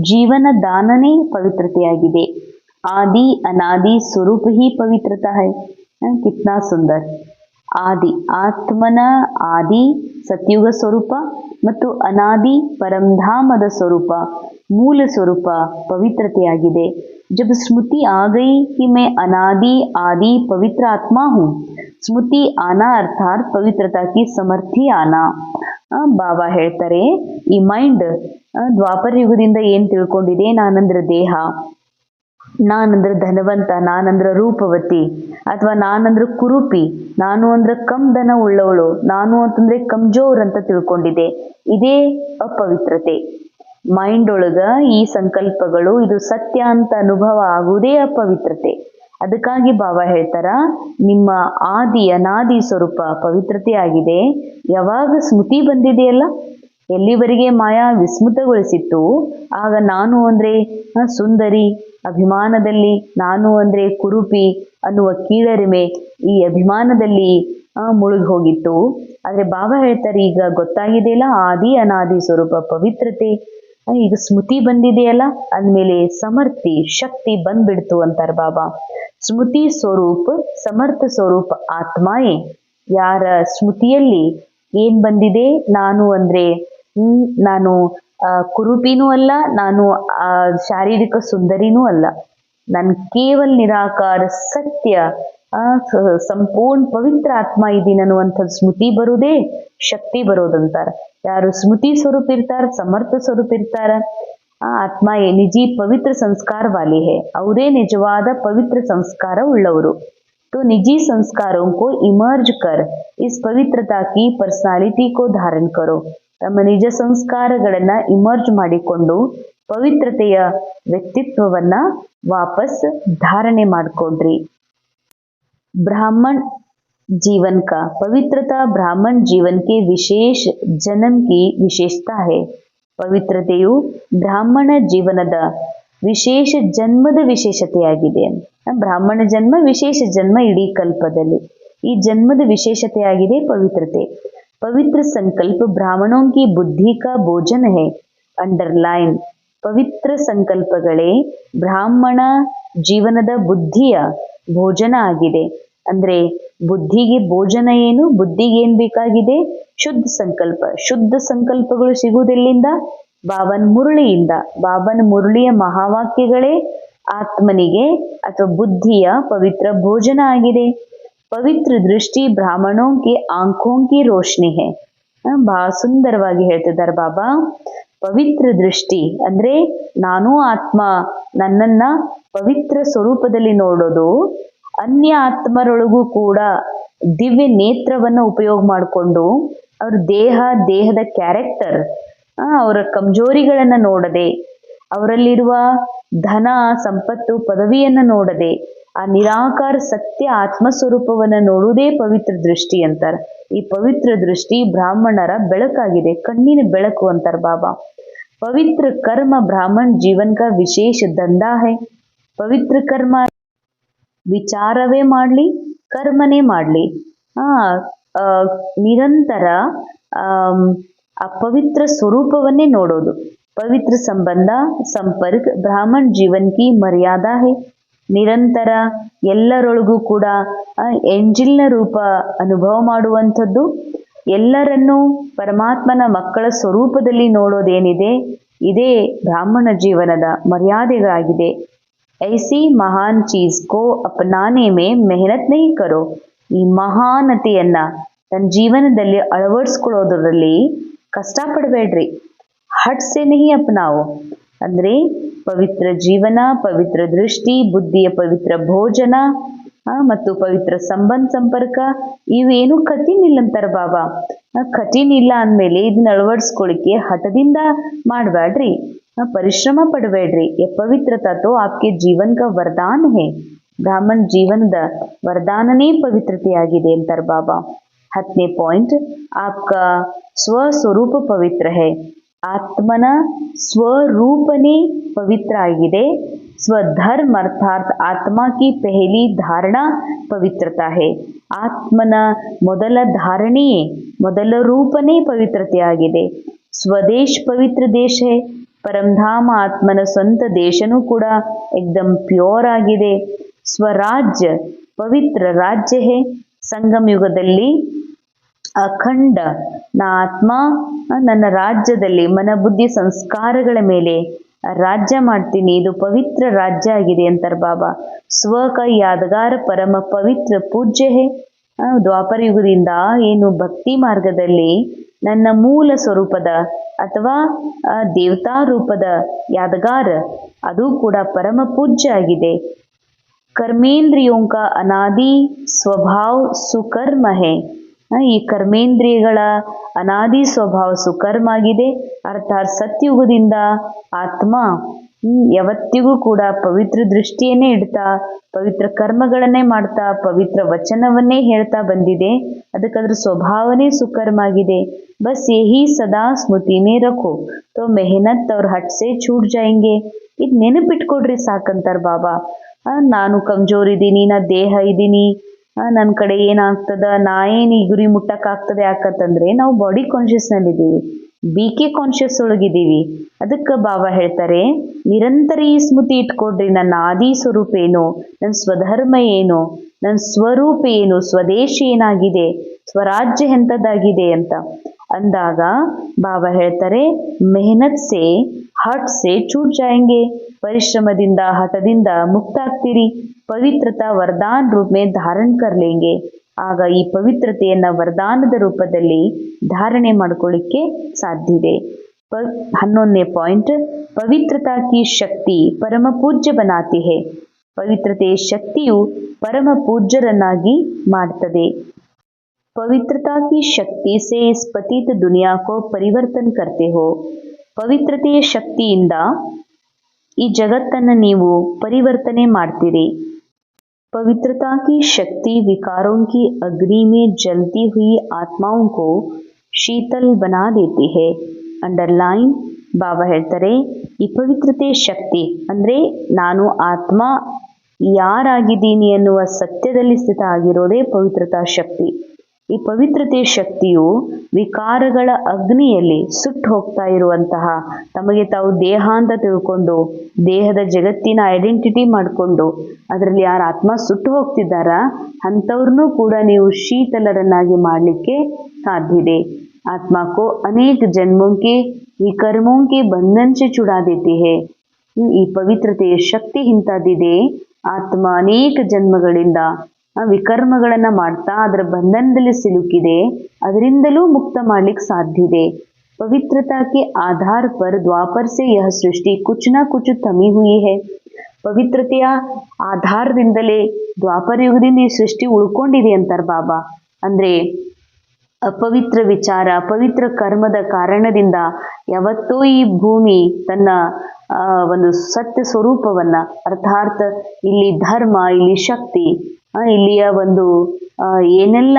ಜೀವನ ದಾನನೇ ಪವಿತ್ರತೆಯಾಗಿದೆ. ಆದಿ ಅನಾದಿ ಸ್ವರೂಪ ಹಿ ಪವಿತ್ರತಾ है. ಕಿತ್ನಾ ಸುಂದರ್. ಆದಿ ಆತ್ಮನ ಆದಿ ಸತ್ಯುಗ ಸ್ವರೂಪ ಮತ್ತು ಅನಾದಿ ಪರಂಧಾಮದ ಸ್ವರೂಪ, ಮೂಲ ಸ್ವರೂಪ ಪವಿತ್ರತೆಯಾಗಿದೆ. जब स्मृति आ गई कि मैं अनादि आदि पवित्र आत्मा हूँ, ಸ್ಮೃತಿ ಆನಾ ಅರ್ಥಾತ್ ಪವಿತ್ರತಾ ಕಿ ಸಮರ್ಥಿ ಆನಾ. ಬಾಬಾ ಹೇಳ್ತಾರೆ ಈ ಮೈಂಡ್ ದ್ವಾಪರ ಯುಗದಿಂದ ಏನ್ ತಿಳ್ಕೊಂಡಿದೆ, ನಾನಂದ್ರ ದೇಹ, ನಾನಂದ್ರ ಧನವಂತ, ನಾನಂದ್ರ ರೂಪವತಿ, ಅಥವಾ ನಾನಂದ್ರ ಕುರೂಪಿ, ನಾನು ಅಂದ್ರ ಕಮ್ ಧನ ಉಳ್ಳವಳು, ನಾನು ಅಂತಂದ್ರೆ ಕಮ್ಜೋರ್ ಅಂತ ತಿಳ್ಕೊಂಡಿದೆ. ಇದೇ ಅಪವಿತ್ರತೆ. ಮೈಂಡ್ ಒಳಗ ಈ ಸಂಕಲ್ಪಗಳು ಇದು ಸತ್ಯ ಅಂತ ಅನುಭವ ಆಗುವುದೇ ಅಪವಿತ್ರತೆ. ಅದಕ್ಕಾಗಿ ಬಾಬಾ ಹೇಳ್ತಾರ ನಿಮ್ಮ ಆದಿ ಅನಾದಿ ಸ್ವರೂಪ ಪವಿತ್ರತೆ ಆಗಿದೆ. ಯಾವಾಗ ಸ್ಮೃತಿ ಬಂದಿದೆಯಲ್ಲ, ಎಲ್ಲಿವರೆಗೆ ಮಾಯಾ ವಿಸ್ಮೃತಗೊಳಿಸಿತ್ತು, ಆಗ ನಾನು ಅಂದ್ರೆ ಸುಂದರಿ ಅಭಿಮಾನದಲ್ಲಿ, ನಾನು ಅಂದ್ರೆ ಕುರೂಪಿ ಅನ್ನುವ ಕೀಳರಿಮೆ ಈ ಅಭಿಮಾನದಲ್ಲಿ ಮುಳುಗಿ ಹೋಗಿತ್ತು. ಆದ್ರೆ ಬಾಬಾ ಹೇಳ್ತಾರೆ ಈಗ ಗೊತ್ತಾಗಿದೆಯಲ್ಲ ಆದಿ ಅನಾದಿ ಸ್ವರೂಪ ಪವಿತ್ರತೆ, ಈಗ ಸ್ಮೃತಿ ಬಂದಿದೆಯಲ್ಲ ಅಂದ್ಮೇಲೆ ಸಮರ್ಥಿ ಶಕ್ತಿ ಬಂದ್ಬಿಡ್ತು ಅಂತಾರ ಬಾಬಾ. ಸ್ಮೃತಿ ಸ್ವರೂಪ ಸಮರ್ಥ ಸ್ವರೂಪ ಆತ್ಮಾಯೇ. ಯಾರ ಸ್ಮೃತಿಯಲ್ಲಿ ಏನ್ ಬಂದಿದೆ, ನಾನು ಅಂದ್ರೆ ನಾನು ಕುರೂಪಿನೂ ಅಲ್ಲ, ನಾನು ಶಾರೀರಿಕ ಸುಂದರಿನೂ ಅಲ್ಲ, ನನ್ ಕೇವಲ ನಿರಾಕಾರ ಸತ್ಯ ಸಂಪೂರ್ಣ ಪವಿತ್ರ ಆತ್ಮ ಇದ್ದೀನಿ ಅನ್ನುವಂಥದ್ದು ಸ್ಮೃತಿ ಬರುವುದೇ ಶಕ್ತಿ ಬರೋದಂತಾರ. ಯಾರು ಸ್ಮೃತಿ ಸ್ವರೂಪ ಇರ್ತಾರ, ಸಮರ್ಥ ಸ್ವರೂಪ ಇರ್ತಾರ, ಆತ್ಮ ನಿಜಿ ಪವಿತ್ರ ಸಂಸ್ಕಾರ ವಾಲಿ ಹೇ, ಅವರೇ ನಿಜವಾದ ಪವಿತ್ರ ಸಂಸ್ಕಾರ ಉಳ್ಳವರು. तो निजी संस्कारों को इमर्ज कर इस पवित्रता की पर्सनालिटी को धारण करो. ತಮ್ಮ ನಿಜ ಸಂಸ್ಕಾರಗಳನ್ನ ಇಮರ್ಜ್ ಮಾಡಿಕೊಂಡು ಪವಿತ್ರತೆಯ ವ್ಯಕ್ತಿತ್ವವನ್ನ ವಾಪಸ್ ಧಾರಣೆ ಮಾಡಿಕೊಂಡ್ರಿ. ब्राह्मण जीवन का पवित्रता ब्राह्मण जीवन के विशेष जन्म की विशेषता है. ಪವಿತ್ರತೆಯು ಬ್ರಾಹ್ಮಣ ಜೀವನದ ವಿಶೇಷ ಜನ್ಮದ ವಿಶೇಷತೆಯಾಗಿದೆ. ಬ್ರಾಹ್ಮಣ ಜನ್ಮ ವಿಶೇಷ ಜನ್ಮ ಇಡೀ ಕಲ್ಪದಲ್ಲಿ. ಈ ಜನ್ಮದ ವಿಶೇಷತೆಯಾಗಿದೆ ಪವಿತ್ರತೆ. ಪವಿತ್ರ ಸಂಕಲ್ಪ ಬ್ರಾಹ್ಮಣೋं की बुद्धि का भोजन है. ಅಂಡರ್ಲೈನ್. ಪವಿತ್ರ ಸಂಕಲ್ಪಗಳೇ ಬ್ರಾಹ್ಮಣ ಜೀವನದ ಬುದ್ಧಿಯ ಭೋಜನ ಆಗಿದೆ. ಅಂದ್ರೆ ಬುದ್ಧಿಗೆ ಭೋಜನ ಏನು, ಬುದ್ಧಿಗೆ ಏನ್ ಬೇಕಾಗಿದೆ, ಶುದ್ಧ ಸಂಕಲ್ಪ. ಶುದ್ಧ ಸಂಕಲ್ಪಗಳು ಸಿಗುವುದೆಲ್ಲಿಂದ, ಬಾಬನ್ ಮುರುಳಿಯಿಂದ. ಬಾಬನ ಮುರುಳಿಯ ಮಹಾವಾಕ್ಯಗಳೇ ಆತ್ಮನಿಗೆ ಅಥವಾ ಬುದ್ಧಿಯ ಪವಿತ್ರ ಭೋಜನ ಆಗಿದೆ. ಪವಿತ್ರ ದೃಷ್ಟಿ ಬ್ರಾಹ್ಮಣೋಂ ಕಿ ಆಂಖೋಂ ಕಿ ರೋಶನಿ ಹೇ. ಬಹಳ ಸುಂದರವಾಗಿ ಹೇಳ್ತಿದ್ದಾರೆ ಬಾಬಾ. ಪವಿತ್ರ ದೃಷ್ಟಿ ಅಂದ್ರೆ ನಾನು ಆತ್ಮ ನನ್ನನ್ನ ಪವಿತ್ರ ಸ್ವರೂಪದಲ್ಲಿ ನೋಡೋದು. ಅನ್ಯ ಆತ್ಮರೊಳಗೂ ಕೂಡ ದಿವ್ಯ ನೇತ್ರವನ್ನ ಉಪಯೋಗ ಮಾಡಿಕೊಂಡು ಅವ್ರ ದೇಹದ ಕ್ಯಾರೆಕ್ಟರ್, ಅವರ ಕಮ್ಜೋರಿಗಳನ್ನ ನೋಡದೆ, ಅವರಲ್ಲಿರುವ ಧನ ಸಂಪತ್ತು ಪದವಿಯನ್ನ ನೋಡದೆ, ಆ ನಿರಾಕಾರ ಸತ್ಯ ಆತ್ಮಸ್ವರೂಪವನ್ನ ನೋಡುವುದೇ ಪವಿತ್ರ ದೃಷ್ಟಿ ಅಂತಾರೆ. ಈ ಪವಿತ್ರ ದೃಷ್ಟಿ ಬ್ರಾಹ್ಮಣರ ಬೆಳಕಾಗಿದೆ, ಕಣ್ಣಿನ ಬೆಳಕು ಅಂತಾರೆ ಬಾಬಾ. ಪವಿತ್ರ ಕರ್ಮ ಬ್ರಾಹ್ಮಣ ಜೀವನ ಕಾ ವಿಶೇಷ ದಂಧಾ ಹೈ. ಪವಿತ್ರ ಕರ್ಮ ವಿಚಾರವೇ ಮಾಡ್ಲಿ, ಕರ್ಮನೇ ಮಾಡ್ಲಿ, ನಿರಂತರ ಆ ಪವಿತ್ರ ಸ್ವರೂಪವನ್ನೇ ನೋಡೋದು. ಪವಿತ್ರ ಸಂಬಂಧ ಸಂಪರ್ಕ ಬ್ರಾಹ್ಮಣ ಜೀವನ್ ಕಿ ಮರ್ಯಾದಾ ಹೈ. ನಿರಂತರ ಎಲ್ಲರೊಳಗೂ ಕೂಡ ಎಂಜಿಲ್ನ ರೂಪ ಅನುಭವ ಮಾಡುವಂಥದ್ದು, ಎಲ್ಲರನ್ನೂ ಪರಮಾತ್ಮನ ಮಕ್ಕಳ ಸ್ವರೂಪದಲ್ಲಿ ನೋಡೋದೇನಿದೆ ಇದೇ ಬ್ರಾಹ್ಮಣ ಜೀವನದ ಮರ್ಯಾದೆಗಳಾಗಿದೆ. ಐಸಿ ಮಹಾನ್ ಚೀಸ್ ಕೋ ಅಪನಾನೆ ಮೇ ಮೆಹನತ್ ನಹಿ ಕರೋ. ಈ ಮಹಾನತೆಯನ್ನ ತನ್ನ ಜೀವನದಲ್ಲಿ ಅಳವಡಿಸ್ಕೊಳ್ಳೋದ್ರಲ್ಲಿ ಕಷ್ಟಪಡಬೇಡ್ರಿ. ಹಠ್ ಸೆ ನಹಿ ಅಪನಾವೋ. ಅಂದ್ರೆ ಪವಿತ್ರ ಜೀವನ, ಪವಿತ್ರ ದೃಷ್ಟಿ, ಬುದ್ಧಿಯ ಪವಿತ್ರ ಭೋಜನ ಮತ್ತು ಪವಿತ್ರ ಸಂಪರ್ಕ ಇವೇನು ಕಠಿಣ ಇಲ್ಲ ಅಂತಾರ ಬಾಬಾ. ಕಠಿಣ ಇಲ್ಲ ಅಂದಮೇಲೆ ಇದನ್ನ ಅಳವಡಿಸ್ಕೊಳಿಕ್ಕೆ ಹಠದಿಂದ ಮಾಡಬೇಡ್ರಿ, ಪರಿಶ್ರಮ ಪಡಬೇಡ್ರಿ. ಯ ಪವಿತ್ರತಾ ತೋ ಆಪ್ಕೆ ಜೀವನ್ ಕಾ ವರದಾನ್ ಹೇ. ಬ್ರಾಹ್ಮಣ ಜೀವನದ ವರದಾನನೇ ಪವಿತ್ರತೆಯಾಗಿದೆ ಅಂತಾರ ಬಾಬಾ. 10ನೇ ಪಾಯಿಂಟ್, ಆಪ್ಕಾ ಸ್ವಸ್ವರೂಪ ಪವಿತ್ರ ಹೇ. ಆತ್ಮನ ಸ್ವರೂಪನೇ ಪವಿತ್ರ ಆಗಿದೆ. ಸ್ವಧರ್ಮ ಅರ್ಥಾತ್ ಆತ್ಮ ಕಿ ಪೆಹಲಿ ಧಾರಣಾ ಪವಿತ್ರತಾ ಹೇ. ಆತ್ಮನ ಮೊದಲ ಧಾರಣೆಯೇ, ಮೊದಲ ರೂಪನೇ ಪವಿತ್ರತೆಯಾಗಿದೆ. ಸ್ವದೇಶ್ ಪವಿತ್ರ ದೇಶ ಹೇ. ಪರಂಧಾಮ ಆತ್ಮನ ಸ್ವಂತ ದೇಶನೂ ಕೂಡ ಏಕ್ದಮ್ ಪ್ಯೂರ್ ಆಗಿದೆ. ಸ್ವರಾಜ್ಯ ಪವಿತ್ರ ರಾಜ್ಯ ಹೇ. ಸಂಗಮ ಯುಗದಲ್ಲಿ ಅಖಂಡ ಆತ್ಮ ನನ್ನ ರಾಜ್ಯದಲ್ಲಿ ಮನ ಬುದ್ಧಿ ಸಂಸ್ಕಾರಗಳ ಮೇಲೆ ರಾಜ್ಯ ಮಾಡ್ತೀನಿ, ಇದು ಪವಿತ್ರ ರಾಜ್ಯ ಆಗಿದೆ ಅಂತಾರೆ ಬಾಬಾ. ಸ್ವಕ ಯಾದಗಾರ ಪರಮ ಪವಿತ್ರ ಪೂಜ್ಯ ಹೇ. ದ್ವಾಪರ ಯುಗದಿಂದ ಏನು ಭಕ್ತಿ ಮಾರ್ಗದಲ್ಲಿ ನನ್ನ ಮೂಲ ಸ್ವರೂಪದ ಅಥವಾ ದೇವತಾ ರೂಪದ ಯಾದಗಾರ ಅದು ಕೂಡ ಪರಮ ಪೂಜ್ಯ ಆಗಿದೆ. ಕರ್ಮೇಂದ್ರಿಯೋಂ ಕಾ ಅನಾದಿ ಸ್ವಭಾವ ಸುಕರ್ಮ ಹೇ. ಈ ಕರ್ಮೇಂದ್ರಿಯಗಳ ಅನಾದಿ ಸ್ವಭಾವ ಸುಕರ್ಮ ಆಗಿದೆ. ಅರ್ಥಾತ್ ಸತ್ಯುಗದಿಂದ ಆತ್ಮ ಯಾವತ್ತಿಗೂ ಕೂಡ ಪವಿತ್ರ ದೃಷ್ಟಿಯನ್ನೇ ಇಡ್ತಾ, ಪವಿತ್ರ ಕರ್ಮಗಳನ್ನೇ ಮಾಡ್ತಾ, ಪವಿತ್ರ ವಚನವನ್ನೇ ಹೇಳ್ತಾ ಬಂದಿದೆ. ಅದಕ್ಕದ್ರ ಸ್ವಭಾವನೇ ಸುಕರ್ಮ ಆಗಿದೆ. ಬಸ್ ಯಹಿ ಸದಾ ಸ್ಮೃತಿ ಮೇ ರಖೋ ತೋ ಮೆಹನತ್ ಅವ್ರ ಹಟ್ ಸೆ ಛೂಟ್ ಜಾಯಂಗೆ. ಇದು ನೆನಪಿಟ್ಕೊಡ್ರಿ ಸಾಕಂತಾರ ಬಾಬಾ. ನಾನು ಕಮ್ಜೋರ್ ಇದ್ದೀನಿ, ನಾ ದೇಹ ಇದ್ದೀನಿ, ನನ್ನ ಕಡೆ ಏನಾಗ್ತದ, ನಾ ಏನು ಈ ಗುರಿ ಮುಟ್ಟಕ್ಕಾಗ್ತದೆ. ಯಾಕಂತಂದ್ರೆ ನಾವು ಬಾಡಿ ಕಾನ್ಷಿಯಸ್ನಲ್ಲಿದ್ದೀವಿ, BK ಕಾನ್ಷಿಯಸ್ ಒಳಗಿದ್ದೀವಿ. ಅದಕ್ಕೆ ಬಾಬಾ ಹೇಳ್ತಾರೆ, ನಿರಂತರ ಈ ಸ್ಮೃತಿ ಇಟ್ಕೊಡ್ರಿ, ನನ್ನ ಆದಿ ಸ್ವರೂಪ ಏನು, ನನ್ನ ಸ್ವಧರ್ಮ ಏನು, ನನ್ನ ಸ್ವರೂಪ ಏನು, ಸ್ವದೇಶ ಏನಾಗಿದೆ, ಸ್ವರಾಜ್ಯ ಎಂಥದ್ದಾಗಿದೆ ಅಂತ ಅಂದಾಗ ಬಾಬಾ ಹೇಳ್ತಾರೆ, ಮೆಹನತ್ ಸೆ ಹಠ್ ಸೆ ಛೂಟ್ ಜಾಯಂಗೆ. ಪರಿಶ್ರಮದಿಂದ ಹಠದಿಂದ ಮುಕ್ತ ಆಗ್ತೀರಿ. ಪವಿತ್ರತಾ ವರದಾನ್ ರೂಪ ಮೇ ಧಾರಣ ಕರ್ಲೇಂಗೆ. ಆಗ ಈ ಪವಿತ್ರತೆಯನ್ನ ವರದಾನದ ರೂಪದಲ್ಲಿ ಧಾರಣೆ ಮಾಡ್ಕೊಳ್ಳಿಕ್ಕೆ ಸಾಧ್ಯ ಇದೆ. 11ನೇ ಪಾಯಿಂಟ್, ಪವಿತ್ರತಾ ಕಿ ಶಕ್ತಿ ಪರಮ ಪೂಜ್ಯ ಬನಾತಿ ಹೇ. ಪವಿತ್ರತೆಯ ಶಕ್ತಿಯು ಪರಮ ಪೂಜ್ಯರನ್ನಾಗಿ ಮಾಡ್ತದೆ. ಪವಿತ್ರತಾ ಕಿ ಶಕ್ತಿ ಸೆ ಇಸ್ ಪತಿತ ದುನಿಯಾ ಕೋ ಪರಿವರ್ತನ್ ಕರ್ತೆ ಹೋ. ಪವಿತ್ರತೆಯ ಶಕ್ತಿಯಿಂದ ಈ ಜಗತ್ತನ್ನು ನೀವು ಪರಿವರ್ತನೆ ಮಾಡ್ತೀರಿ. पवित्रता की शक्ति विकारों की अग्नि में जलती हुई आत्माओं को शीतल बना देती है. ಅಂಡರ್ಲೈನ್ ಬಾಬಾ ಹೇಳ್ತಾರೆ, ಈ ಪವಿತ್ರತೆಯ ಶಕ್ತಿ ಅಂದರೆ ನಾನು ಆತ್ಮ ಯಾರಾಗಿದ್ದೀನಿ ಎನ್ನುವ ಸತ್ಯದಲ್ಲಿ ಸ್ಥಿತ ಆಗಿರೋದೇ ಪವಿತ್ರತಾ ಶಕ್ತಿ. ಈ ಪವಿತ್ರತೆಯ ಶಕ್ತಿಯು ವಿಕಾರಗಳ ಅಗ್ನಿಯಲ್ಲಿ ಸುಟ್ಟು ಹೋಗ್ತಾ ಇರುವಂತಹ, ತಮಗೆ ತಾವು ದೇಹ ಅಂತ ತಿಳ್ಕೊಂಡು ದೇಹದ ಜಗತ್ತಿನ ಐಡೆಂಟಿಟಿ ಮಾಡಿಕೊಂಡು ಅದರಲ್ಲಿ ಯಾರು ಆತ್ಮ ಸುಟ್ಟು ಹೋಗ್ತಿದ್ದಾರ ಅಂಥವ್ರನ್ನೂ ಕೂಡ ನೀವು ಶೀತಲರನ್ನಾಗಿ ಮಾಡಲಿಕ್ಕೆ ಸಾಧ್ಯ ಇದೆ. आत्मा को अनेक जन्मों के विकर्मों के बंधन से छुड़ा देती है. ಈ ಪವಿತ್ರತೆಯ ಶಕ್ತಿ ಇಂಥದ್ದಿದೆ. ಆತ್ಮ ಅನೇಕ ಜನ್ಮಗಳಿಂದ ವಿಕರ್ಮಗಳನ್ನ ಮಾಡ್ತಾ ಅದರ ಬಂಧನದಲ್ಲಿ ಸಿಲುಕಿದೆ, ಅದರಿಂದಲೂ ಮುಕ್ತ ಮಾಡ್ಲಿಕ್ಕೆ ಸಾಧ್ಯ ಇದೆ. पवित्रता के आधार पर द्वापर से यह सृष्टि कुछ न कुछ थमी हुई है. ಪವಿತ್ರತೆಯ ಆಧಾರದಿಂದಲೇ ದ್ವಾಪರ ಯುಗದಿಂದ ಈ ಸೃಷ್ಟಿ ಉಳ್ಕೊಂಡಿದೆ ಅಂತಾರೆ ಬಾಬಾ. ಅಂದ್ರೆ ಅಪವಿತ್ರ ವಿಚಾರ, ಪವಿತ್ರ ಕರ್ಮದ ಕಾರಣದಿಂದ ಯಾವತ್ತೋ ಈ ಭೂಮಿ ತನ್ನ ಒಂದು ಸತ್ಯ ಸ್ವರೂಪವನ್ನ, ಅರ್ಥಾತ್ ಇಲ್ಲಿ ಧರ್ಮ, ಇಲ್ಲಿ ಶಕ್ತಿ, ಇಲ್ಲಿಯ ಒಂದು ಏನೆಲ್ಲ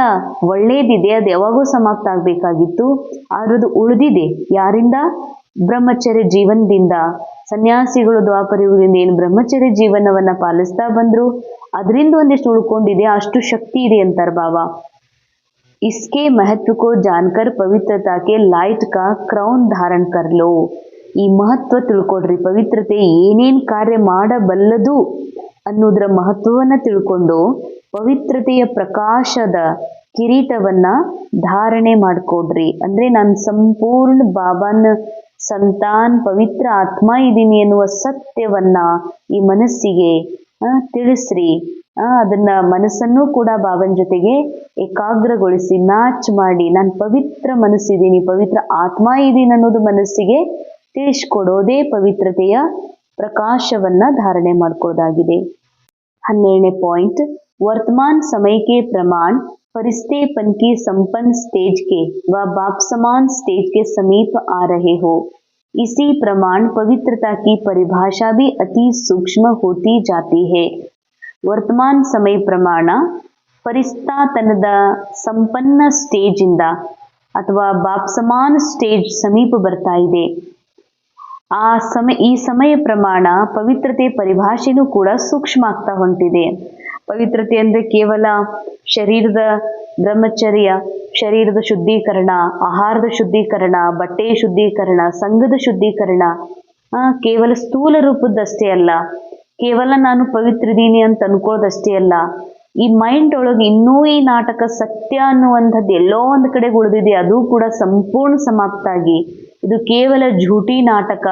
ಒಳ್ಳೇದಿದೆ ಅದು ಯಾವಾಗೂ ಸಮಾಪ್ತ ಆಗ್ಬೇಕಾಗಿತ್ತು. ಆದ್ರದ್ದು ಉಳಿದಿದೆ ಯಾರಿಂದ? ಬ್ರಹ್ಮಚರ್ಯ ಜೀವನದಿಂದ. ಸನ್ಯಾಸಿಗಳು ದ್ವಾಪರ ಯುಗದಿಂದ ಏನು ಬ್ರಹ್ಮಚರ್ಯ ಜೀವನವನ್ನ ಪಾಲಿಸ್ತಾ ಬಂದ್ರು, ಅದರಿಂದ ಒಂದಿಷ್ಟು ಉಳ್ಕೊಂಡಿದೆ, ಅಷ್ಟು ಶಕ್ತಿ ಇದೆ ಅಂತಾರೆ ಬಾಬಾ. इसके महत्व को जानकर पवित्रता के लाइट का क्राउन धारण कर लो. ಈ ಮಹತ್ವ ತಿಳ್ಕೊಡ್ರಿ. ಪವಿತ್ರತೆ ಏನೇನ್ ಕಾರ್ಯ ಮಾಡಬಲ್ಲದು ಅನ್ನೋದರ ಮಹತ್ವವನ್ನ ತಿಳ್ಕೊಂಡು ಪವಿತ್ರತೆಯ ಪ್ರಕಾಶದ ಕಿರೀಟವನ್ನ ಧಾರಣೆ ಮಾಡ್ಕೊಡ್ರಿ. ಅಂದ್ರೆ ನಾನು ಸಂಪೂರ್ಣ ಬಾಬಾನ ಸಂತಾನ್ ಪವಿತ್ರ ಆತ್ಮ ಇದ್ದೀನಿ ಎನ್ನುವ ಸತ್ಯವನ್ನ ಈ ಮನಸ್ಸಿಗೆ ತಿಳಿಸ್ರಿ. ಅದನ್ನ ಮನಸ್ಸನ್ನು ಕೂಡ ಬಾಬನ ಜೊತೆಗೆ ಏಕಾಗ್ರಗೊಳಿಸಿ ಮ್ಯಾಚ್ ಮಾಡಿ, ನಾನು ಪವಿತ್ರ ಮನಸ್ಸಿದ್ದೀನಿ, ಪವಿತ್ರ ಆತ್ಮ ಇದ್ದೀನಿ ಅನ್ನೋದು ಮನಸ್ಸಿಗೆ ತಿಳಿಸ್ಕೊಡೋದೇ ಪವಿತ್ರತೆಯ ಪ್ರಕಾಶವನ್ನ ಧಾರಣೆ ಮಾಡ್ಕೋದಾಗಿದೆ. 12ನೇ ಪಾಯಿಂಟ್, वर्तमान समय के प्रमाण फरिश्तेपन की संपन्न स्टेज के व बाप समान स्टेज के समीप आ रहे हो. इसी प्रमाण पवित्रता की परिभाषा भी अति सूक्ष्म होती जाती है. ವರ್ತಮಾನ ಸಮಯ ಪ್ರಮಾಣ ಫರಿಸ್ತಾತನದ ಸಂಪನ್ನ ಸ್ಟೇಜ್ ಇಂದ ಅಥವಾ ಬಾಪ್ ಸಮಾನ ಸ್ಟೇಜ್ ಸಮೀಪ ಬರ್ತಾ ಇದೆ. ಈ ಸಮಯ ಪ್ರಮಾಣ ಪವಿತ್ರತೆ ಪರಿಭಾಷೆನೂ ಕೂಡ ಸೂಕ್ಷ್ಮ ಆಗ್ತಾ ಹೊಂಟಿದೆ. ಪವಿತ್ರತೆ ಅಂದ್ರೆ ಕೇವಲ ಶರೀರದ ಬ್ರಹ್ಮಚರ್ಯ, ಶರೀರದ ಶುದ್ಧೀಕರಣ, ಆಹಾರದ ಶುದ್ಧೀಕರಣ, ಬಟ್ಟೆಯ ಶುದ್ಧೀಕರಣ, ಸಂಘದ ಶುದ್ಧೀಕರಣ, ಕೇವಲ ಸ್ಥೂಲ ರೂಪದ್ದಷ್ಟೇ ಅಲ್ಲ, ಕೇವಲ ನಾನು ಪವಿತ್ರದೀನಿ ಅಂತ ಅನ್ಕೊಳ್ಳೋದಷ್ಟೇ ಅಲ್ಲ. ಈ ಮೈಂಡ್ ಒಳಗೆ ಇನ್ನೂ ಈ ನಾಟಕ ಸತ್ಯ ಅನ್ನುವಂಥದ್ದು ಎಲ್ಲೋ ಒಂದು ಕಡೆ ಉಳಿದಿದೆ. ಅದು ಕೂಡ ಸಂಪೂರ್ಣ ಸಮಾಪ್ತ ಆಗಿ ಇದು ಕೇವಲ ಝೂಟಿ ನಾಟಕ,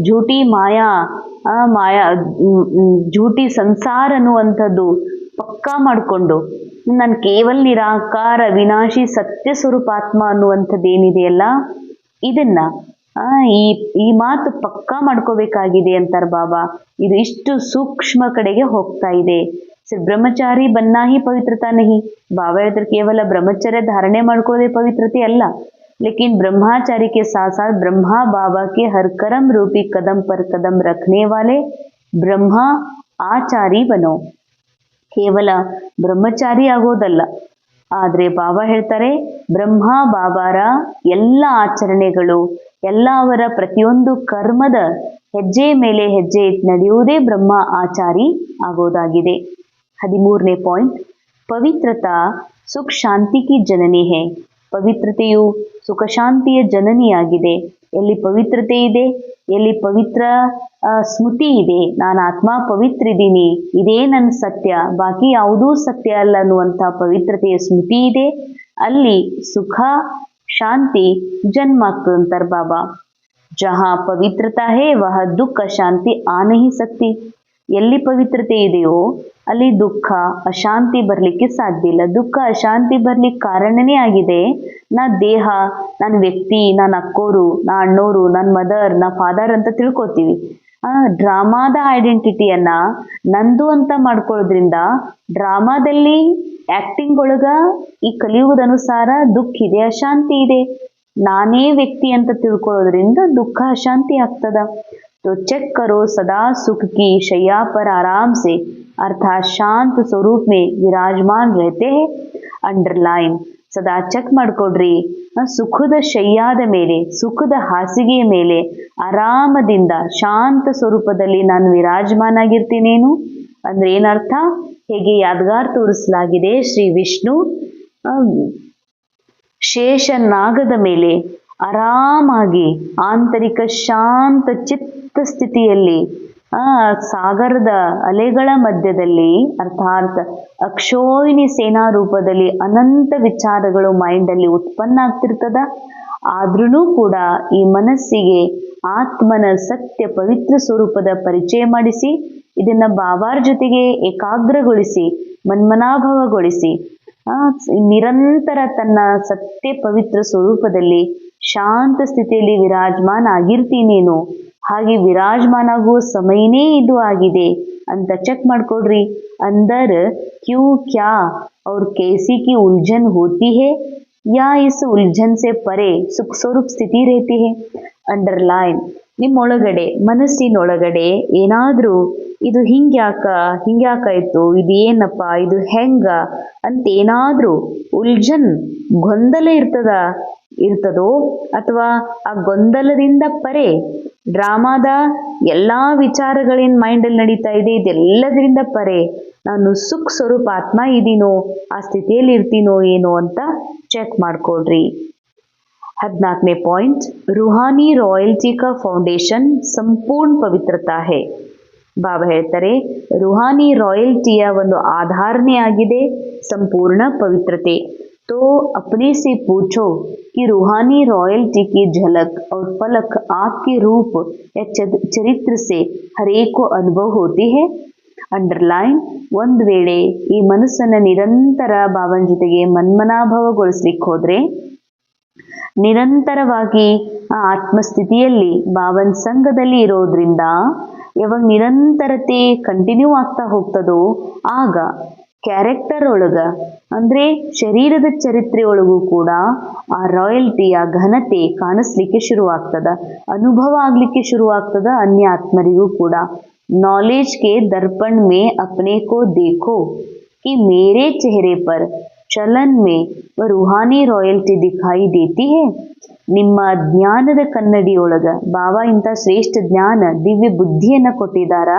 ಝೂಟಿ ಮಾಯಾ, ಝೂಟಿ ಸಂಸಾರ ಅನ್ನುವಂಥದ್ದು ಪಕ್ಕಾ ಮಾಡಿಕೊಂಡು ನಾನು ಕೇವಲ ನಿರಾಕಾರ ವಿನಾಶಿ ಸತ್ಯ ಸ್ವರೂಪಾತ್ಮ ಅನ್ನುವಂಥದ್ದು ಏನಿದೆಯಲ್ಲ, ಇದನ್ನ ಈ ಮಾತು ಪಕ್ಕಾ ಮಾಡ್ಕೋಬೇಕಾಗಿದೆ ಅಂತಾರೆ ಬಾಬಾ. ಇದು ಇಷ್ಟು ಸೂಕ್ಷ್ಮ ಕಡೆಗೆ ಹೋಗ್ತಾ ಇದೆ. ಬ್ರಹ್ಮಚಾರಿ ಬನ್ನ ಹಿ ಪವಿತ್ರತಾ ನಹಿ. ಬಾಬಾ ಹೇಳಿದ್ರೆ ಕೇವಲ ಬ್ರಹ್ಮಚರ್ಯ ಧಾರಣೆ ಮಾಡ್ಕೊಳ್ಳೋದೇ ಪವಿತ್ರತೆ ಅಲ್ಲ, लेकिन ब्रह्मचारी के साथ साथ ब्रह्मा बाबा के हर कर्म रूपी कदम पर कदम रखने वाले ब्रह्मा आचारी बनो. ಕೇವಲ ಬ್ರಹ್ಮಚಾರಿ ಆಗೋದಲ್ಲ, ಆದ್ರೆ ಬಾಬಾ ಹೇಳ್ತಾರೆ ಬ್ರಹ್ಮ ಬಾಬಾರ ಎಲ್ಲ ಆಚರಣೆಗಳು, ಎಲ್ಲ ಅವರ ಪ್ರತಿಯೊಂದು ಕರ್ಮದ ಹೆಜ್ಜೆ ಮೇಲೆ ಹೆಜ್ಜೆ ನಡೆಯುವುದೇ ಬ್ರಹ್ಮ ಆಚಾರಿ ಆಗೋದಾಗಿದೆ. 13ನೇ ಪಾಯಿಂಟ್, ಪವಿತ್ರತಾ ಸುಖ ಶಾಂತಿ ಕಿ ಜನನಿ ಹೇ. ಪವಿತ್ರತೆಯು ಸುಖ ಶಾಂತಿಯ ಜನನಿಯಾಗಿದೆ. ಎಲ್ಲಿ ಪವಿತ್ರತೆ ಇದೆ, ಎಲ್ಲಿ ಪವಿತ್ರ ಸ್ಮೃತಿ ಇದೆ, ನಾನು ಆತ್ಮ ಪವಿತ್ರ ಇದ್ದೀನಿ, ಇದೇ ನನ್ನ ಸತ್ಯ, ಬಾಕಿ ಯಾವುದೂ ಸತ್ಯ ಅಲ್ಲ ಅನ್ನುವಂಥ ಪವಿತ್ರತೆಯ ಸ್ಮೃತಿ ಇದೆ, ಅಲ್ಲಿ ಸುಖ ಶಾಂತಿ ಜನ್ಮ ಆಗ್ತದೆ ಅಂತಾರೆ ಬಾಬಾ. ಜಹಾ ಪವಿತ್ರತಾ ಹೇ ವಹ ದುಃಖ ಶಾಂತಿ ಆ ನಹಿ ಸಕ್ತಿ. ಎಲ್ಲಿ ಪವಿತ್ರತೆ ಇದೆಯೋ ಅಲ್ಲಿ ದುಃಖ ಅಶಾಂತಿ ಬರ್ಲಿಕ್ಕೆ ಸಾಧ್ಯ ಇಲ್ಲ. ದುಃಖ ಅಶಾಂತಿ ಬರ್ಲಿಕ್ಕೆ ಕಾರಣನೇ ಆಗಿದೆ ನಾ ದೇಹ, ನನ್ನ ವ್ಯಕ್ತಿ, ನನ್ನ ಅಕ್ಕೋರು, ನಾ ಅಣ್ಣೋರು, ನನ್ನ ಮದರ್, ನಾ ಫಾದರ್ ಅಂತ ತಿಳ್ಕೊತೀವಿ. ಡ್ರಾಮಾದ ಐಡೆಂಟಿಟಿಯನ್ನ ನಂದು ಅಂತ ಮಾಡ್ಕೊಳ್ಳೋದ್ರಿಂದ ಡ್ರಾಮಾದಲ್ಲಿ ಆಕ್ಟಿಂಗ್ ಒಳಗ ಈ ಕಲಿಯುಗದ ಅನುಸಾರ ದುಃಖ ಇದೆ, ಅಶಾಂತಿ ಇದೆ. ನಾನೇ ವ್ಯಕ್ತಿ ಅಂತ ತಿಳ್ಕೊಳ್ಳೋದ್ರಿಂದ ದುಃಖ ಅಶಾಂತಿ ಆಗ್ತದ. तो चेक करो सदा सुख की शैया पर आराम से अर्थात शांत स्वरूप में विराजमान रहते हैं. ಅಂಡರ್ಲೈನ್, ಸದಾ ಚೆಕ್ ಮಾಡ್ಕೊಡ್ರಿ, ಸುಖದ ಶಯ್ಯಾದ ಮೇಲೆ, ಸುಖದ ಹಾಸಿಗೆಯ ಮೇಲೆ ಆರಾಮದಿಂದ ಶಾಂತ ಸ್ವರೂಪದಲ್ಲಿ ನಾನು ವಿರಾಜಮಾನ ಆಗಿರ್ತೀನೇನು ಅಂದ್ರೆ ಏನರ್ಥ? ಹೇಗೆ ಯಾದಗಾರ್ ತೋರಿಸಲಾಗಿದೆ, ಶ್ರೀ ವಿಷ್ಣು ಶೇಷನಾಗದ ಮೇಲೆ ಆರಾಮಾಗಿ ಆಂತರಿಕ ಶಾಂತ ಚಿತ್ತ ಸ್ಥಿತಿಯಲ್ಲಿ ಸಾಗರದ ಅಲೆಗಳ ಮಧ್ಯದಲ್ಲಿ ಅರ್ಥಾತ್ ಅಕ್ಷೋಹಿಣಿ ಸೇನಾ ರೂಪದಲ್ಲಿ ಅನಂತ ವಿಚಾರಗಳು ಮೈಂಡಲ್ಲಿ ಉತ್ಪನ್ನ ಆಗ್ತಿರ್ತದ. ಆದ್ರೂ ಕೂಡ ಈ ಮನಸ್ಸಿಗೆ ಆತ್ಮನ ಸತ್ಯ ಪವಿತ್ರ ಸ್ವರೂಪದ ಪರಿಚಯ ಮಾಡಿಸಿ ಇದನ್ನ ಬಾಬಾರ ಜೊತೆಗೆ ಏಕಾಗ್ರಗೊಳಿಸಿ ಮನ್ಮನಾಭವಗೊಳಿಸಿ ನಿರಂತರ ತನ್ನ ಸತ್ಯ ಪವಿತ್ರ ಸ್ವರೂಪದಲ್ಲಿ ಶಾಂತ ಸ್ಥಿತಿಯಲ್ಲಿ ವಿರಾಜಮಾನ ಆಗಿರ್ತೀನೇನು, ಹಾಗೆ ವಿರಾಜಮಾನ ಆಗುವ ಸಮಯನೇ ಇದು ಆಗಿದೆ ಅಂತ ಚೆಕ್ ಮಾಡ್ಕೊಡ್ರಿ. अंदर क्यों क्या और कैसी की उलझन होती है या इस उलझन से परे सुख स्वरूप स्थिति रहती है. ಅಂಡರ್ಲೈನ್, ನಿಮ್ಮೊಳಗಡೆ ಮನಸ್ಸಿನೊಳಗಡೆ ಏನಾದ್ರೂ ಇದು ಹಿಂಗ್ಯಾಕಾಯ್ತು, ಇದು ಏನಪ್ಪ, ಇದು ಹೆಂಗ ಅಂತ ಏನಾದ್ರೂ ಉಲ್ಜನ್ ಗೊಂದಲ ಇರ್ತದೋ ಅಥವಾ ಆ ಗೊಂದಲದಿಂದ ಪರೆ ಡ್ರಾಮಾದ ಎಲ್ಲಾ ವಿಚಾರಗಳೇನ್ ಮೈಂಡಲ್ಲಿ ನಡೀತಾ ಇದೆ ಇದೆಲ್ಲದರಿಂದ ಪರೆ ನಾನು ಸುಖ ಸ್ವರೂಪ ಆತ್ಮ ಇದೀನೋ, ಆ ಸ್ಥಿತಿಯಲ್ಲಿ ಇರ್ತೀನೋ ಏನೋ ಅಂತ ಚೆಕ್ ಮಾಡ್ಕೊಳ್ರಿ. 14ನೇ ಪಾಯಿಂಟ್, ರೂಹಾನಿ ರಾಯಲ್ಟಿ ಕಾ ಫೌಂಡೇಶನ್ ಸಂಪೂರ್ಣ ಪವಿತ್ರತಾ ಹೇ. ಬಾಬಾ ಹೇಳ್ತಾರೆ ರೂಹಾನಿ ರಾಯಲ್ಟಿಯ ಒಂದು ಆಧಾರನೇ ಆಗಿದೆ ಸಂಪೂರ್ಣ ಪವಿತ್ರತೆ. तो अपने से पूछो कि रूहानी रॉयल्टी की झलक और पलक आपके रूप या चरित्र से हरेक को अनुभव होती है. ಅಂಡರ್ಲೈನ್. ಒಂದ್ ವೇಳೆ ಈ ಮನಸ್ಸನ್ನ ನಿರಂತರ ಭಾವನ ಜೊತೆಗೆ ಮನ್ಮನಾಭವಗೊಳಿಸ್ಲಿಕ್ಕೆ ಹೋದ್ರೆ, ನಿರಂತರವಾಗಿ ಆ ಆತ್ಮಸ್ಥಿತಿಯಲ್ಲಿ ಭಾವನ್ ಸಂಘದಲ್ಲಿ ಇರೋದ್ರಿಂದ ಯಾವಾಗ ನಿರಂತರತೆ ಕಂಟಿನ್ಯೂ ಆಗ್ತಾ ಹೋಗ್ತದೋ ಆಗ ಕ್ಯಾರೆಕ್ಟರ್ ಒಳಗ ಅಂದ್ರೆ ಶರೀರದ ಚರಿತ್ರೆ ಒಳಗೂ ಕೂಡ ಆ ರಾಯಲ್ಟಿ, ಆ ಘನತೆ ಕಾಣಿಸ್ಲಿಕ್ಕೆ ಶುರುವಾಗ್ತದ, ಅನುಭವ ಆಗ್ಲಿಕ್ಕೆ ಶುರುವಾಗ್ತದ ಅನ್ಯ ಆತ್ಮರಿಗೂ ಕೂಡ. नॉलेज के दर्पण में अपने को देखो कि मेरे चेहरे पर चलन में वह रूहानी रॉयल्टी दिखाई देती है. ನಿಮ್ಮ ಜ್ಞಾನದ ಕನ್ನಡಿಯೊಳಗ ಬಾಬಾ ಇಂಥ ಶ್ರೇಷ್ಠ ಜ್ಞಾನ ದಿವ್ಯ ಬುದ್ಧಿಯನ್ನ ಕೊಟ್ಟಿದಾರ.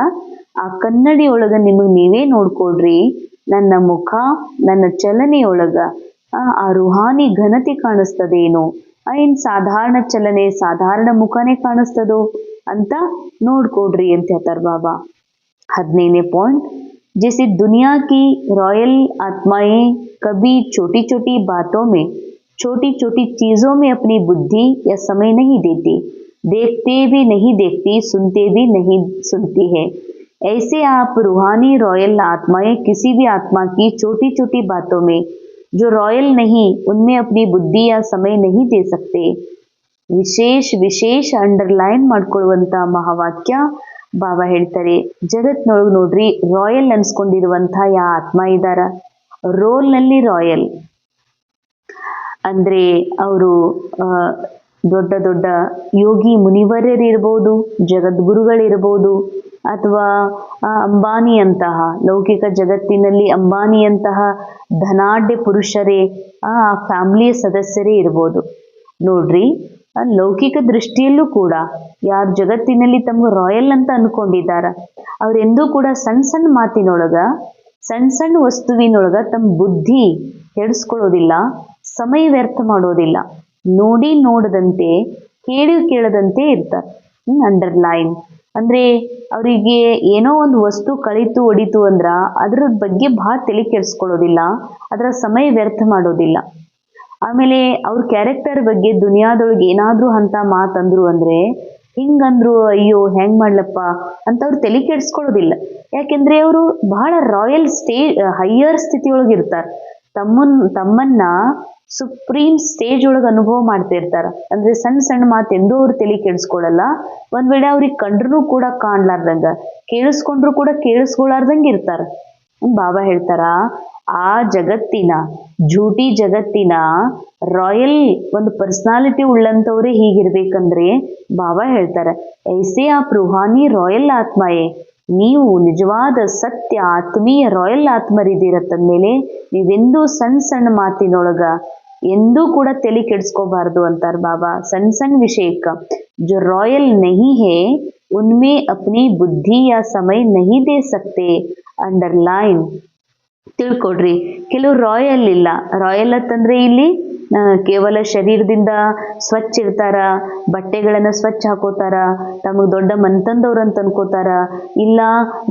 ಆ ಕನ್ನಡಿಯೊಳಗ ನಿಮಗೆ ನೀವೇ ನೋಡ್ಕೊಳ್ರಿ, ನನ್ನ ಮುಖ ನನ್ನ ಚಲನೆಯೊಳಗ ಆ ರೂಹಾನಿ ಘನತೆ ಕಾಣಿಸ್ತದೇನೋ, ಏನ್ ಸಾಧಾರಣ ಚಲನೆ ಸಾಧಾರಣ ಮುಖನೇ ಕಾಣಿಸ್ತದೋ ಅಂತ ನೋಡ್ಕೊಡ್ರಿ ಅಂತ ಹೇಳ್ತಾರೆ ಬಾಬಾ. 15ನೇ ಪಾಯಿಂಟ್. जैसे दुनिया की रॉयल आत्माएं कभी छोटी छोटी बातों में, छोटी छोटी चीजों में अपनी बुद्धि या समय नहीं देती, देखते भी नहीं देखती, सुनते भी नहीं सुनती है, ऐसे आप रूहानी रॉयल आत्माएं किसी भी आत्मा की छोटी छोटी बातों में जो रॉयल नहीं उनमें अपनी बुद्धि या समय नहीं दे सकते. ವಿಶೇಷ ಅಂಡರ್ಲೈನ್ ಮಾಡ್ಕೊಳ್ಳುವಂತ ಮಹಾವಾಕ್ಯ ಬಾಬಾ ಹೇಳ್ತಾರೆ. ಜಗತ್ನೊಳಗೆ ನೋಡ್ರಿ, ರಾಯಲ್ ಅನ್ಸ್ಕೊಂಡಿರುವಂತ ಯಾ ಆತ್ಮ ಇದ್ದಾರ, ರೋಲ್ನಲ್ಲಿ ರಾಯಲ್ ಅಂದ್ರೆ ಅವರು ದೊಡ್ಡ ದೊಡ್ಡ ಯೋಗಿ ಮುನಿವರ್ಯರಿರ್ಬೋದು, ಜಗದ್ಗುರುಗಳಿರ್ಬೋದು, ಅಥವಾ ಅಂಬಾನಿಯಂತಹ ಲೌಕಿಕ ಜಗತ್ತಿನಲ್ಲಿ ಅಂಬಾನಿಯಂತಹ ಧನಾಢ್ಯ ಪುರುಷರೇ, ಆ ಫ್ಯಾಮಿಲಿಯ ಸದಸ್ಯರೇ ಇರ್ಬೋದು. ನೋಡ್ರಿ, ಲೌಕಿಕ ದೃಷ್ಟಿಯಲ್ಲೂ ಕೂಡ ಯಾರು ಜಗತ್ತಿನಲ್ಲಿ ತಮ್ಗೆ ರಾಯಲ್ ಅಂತ ಅನ್ಕೊಂಡಿದ್ದಾರ ಅವರೆಂದೂ ಕೂಡ ಸಣ್ಣ ಸಣ್ಣ ಮಾತಿನೊಳಗ, ಸಣ್ಣ ಸಣ್ಣ ವಸ್ತುವಿನೊಳಗ ತಮ್ಮ ಬುದ್ಧಿ ಕೆಡಿಸ್ಕೊಳ್ಳೋದಿಲ್ಲ, ಸಮಯ ವ್ಯರ್ಥ ಮಾಡೋದಿಲ್ಲ, ನೋಡಿ ನೋಡದಂತೆ ಕೇಳಿ ಕೇಳದಂತೆ ಇರ್ತಾರೆ. ಅಂಡರ್ಲೈನ್ ಅಂದ್ರೆ ಅವರಿಗೆ ಏನೋ ಒಂದು ವಸ್ತು ಕಳಿತು ಒಡಿತು ಅಂದ್ರ ಅದ್ರ ಬಗ್ಗೆ ಬಹಳ ತಲೆ ಕೆಡಿಸ್ಕೊಳ್ಳೋದಿಲ್ಲ, ಅದರ ಸಮಯ ವ್ಯರ್ಥ ಮಾಡೋದಿಲ್ಲ. ಆಮೇಲೆ ಅವ್ರ ಕ್ಯಾರೆಕ್ಟರ್ ಬಗ್ಗೆ ದುನಿಯಾದೊಳಗೆ ಏನಾದ್ರೂ ಅಂತ ಮಾತಂದ್ರು ಅಂದ್ರೆ ಹಿಂಗಂದ್ರು ಅಯ್ಯೋ ಹೆಂಗ್ ಮಾಡ್ಲಪ್ಪ ಅಂತ ಅವ್ರು ತಲೆ ಕೆಡಿಸ್ಕೊಳ್ಳೋದಿಲ್ಲ. ಯಾಕೆಂದ್ರೆ ಅವರು ಬಹಳ ರಾಯಲ್ ಹೈಯರ್ ಸ್ಥಿತಿಯೊಳಗೆ ಇರ್ತಾರೆ. ತಮ್ಮನ್ನ ಸುಪ್ರೀಂ ಸ್ಟೇಜ್ ಒಳಗೆ ಅನುಭವ ಮಾಡ್ತಾ ಇರ್ತಾರ. ಅಂದ್ರೆ ಸಣ್ಣ ಸಣ್ಣ ಮಾತೆಂದೂ ಅವ್ರು ತಲೆ ಕೆಡಿಸ್ಕೊಳ್ಳಲ್ಲ. ಒಂದ್ ವೇಳೆ ಅವ್ರಿಗೆ ಕಂಡ್ರೂ ಕೂಡ ಕಾಣ್ಲಾರ್ದಂಗ, ಕೇಳಿಸ್ಕೊಂಡ್ರು ಕೂಡ ಕೇಳಿಸ್ಕೊಳಾರ್ದಂಗ ಇರ್ತಾರ. ಬಾಬಾ ಹೇಳ್ತಾರ, ಆ ಜಗತ್ತಿನ ಜೂಟಿ ಜಗತ್ತಿನ ರಾಯಲ್ ಒಂದು ಪರ್ಸನಾಲಿಟಿ ಉಳ್ಳಂತವ್ರೆ ಹೀಗಿರ್ಬೇಕಂದ್ರೆ ಬಾಬಾ ಹೇಳ್ತಾರೆ, ಐಸೆ ಆಪ್ ರೂಹಾನಿ ರಾಯಲ್ ಆತ್ಮಯೇ, ನೀವು ನಿಜವಾದ ಸತ್ಯ ಆತ್ಮೀಯ ರಾಯಲ್ ಆತ್ಮರಿದ್ದೀರತ್ತಂದ್ಮೇಲೆ ನೀವೆಂದೂ ಸಣ್ಣ ಸಣ್ಣ ಮಾತಿನೊಳಗ ಎಂದೂ ಕೂಡ ತಲೆ ಕೆಡಿಸ್ಕೋಬಾರ್ದು ಅಂತಾರ ಬಾಬಾ. ಸಣ್ಣ ಸಣ್ಣ ವಿಷಯಕ್ಕ जो रॉयल नहीं है उनमें अपनी बुद्धि या समय नहीं दे सकते. ಅಂಡರ್ಲೈನ್. ತಿಳ್ಕೊಡ್ರಿ, ಕೆಲವು ರಾಯಲ್ ಇಲ್ಲ. ರಾಯಲ್ ಅಂತಂದ್ರೆ ಇಲ್ಲಿ ಕೇವಲ ಶರೀರದಿಂದ ಸ್ವಚ್ಛ ಇರ್ತಾರ, ಬಟ್ಟೆಗಳನ್ನ ಸ್ವಚ್ಛ ಹಾಕೋತಾರ, ತಮಗ್ ದೊಡ್ಡ ಮನ್ತಂದವ್ರು ಅಂತ ಅನ್ಕೋತಾರ, ಇಲ್ಲ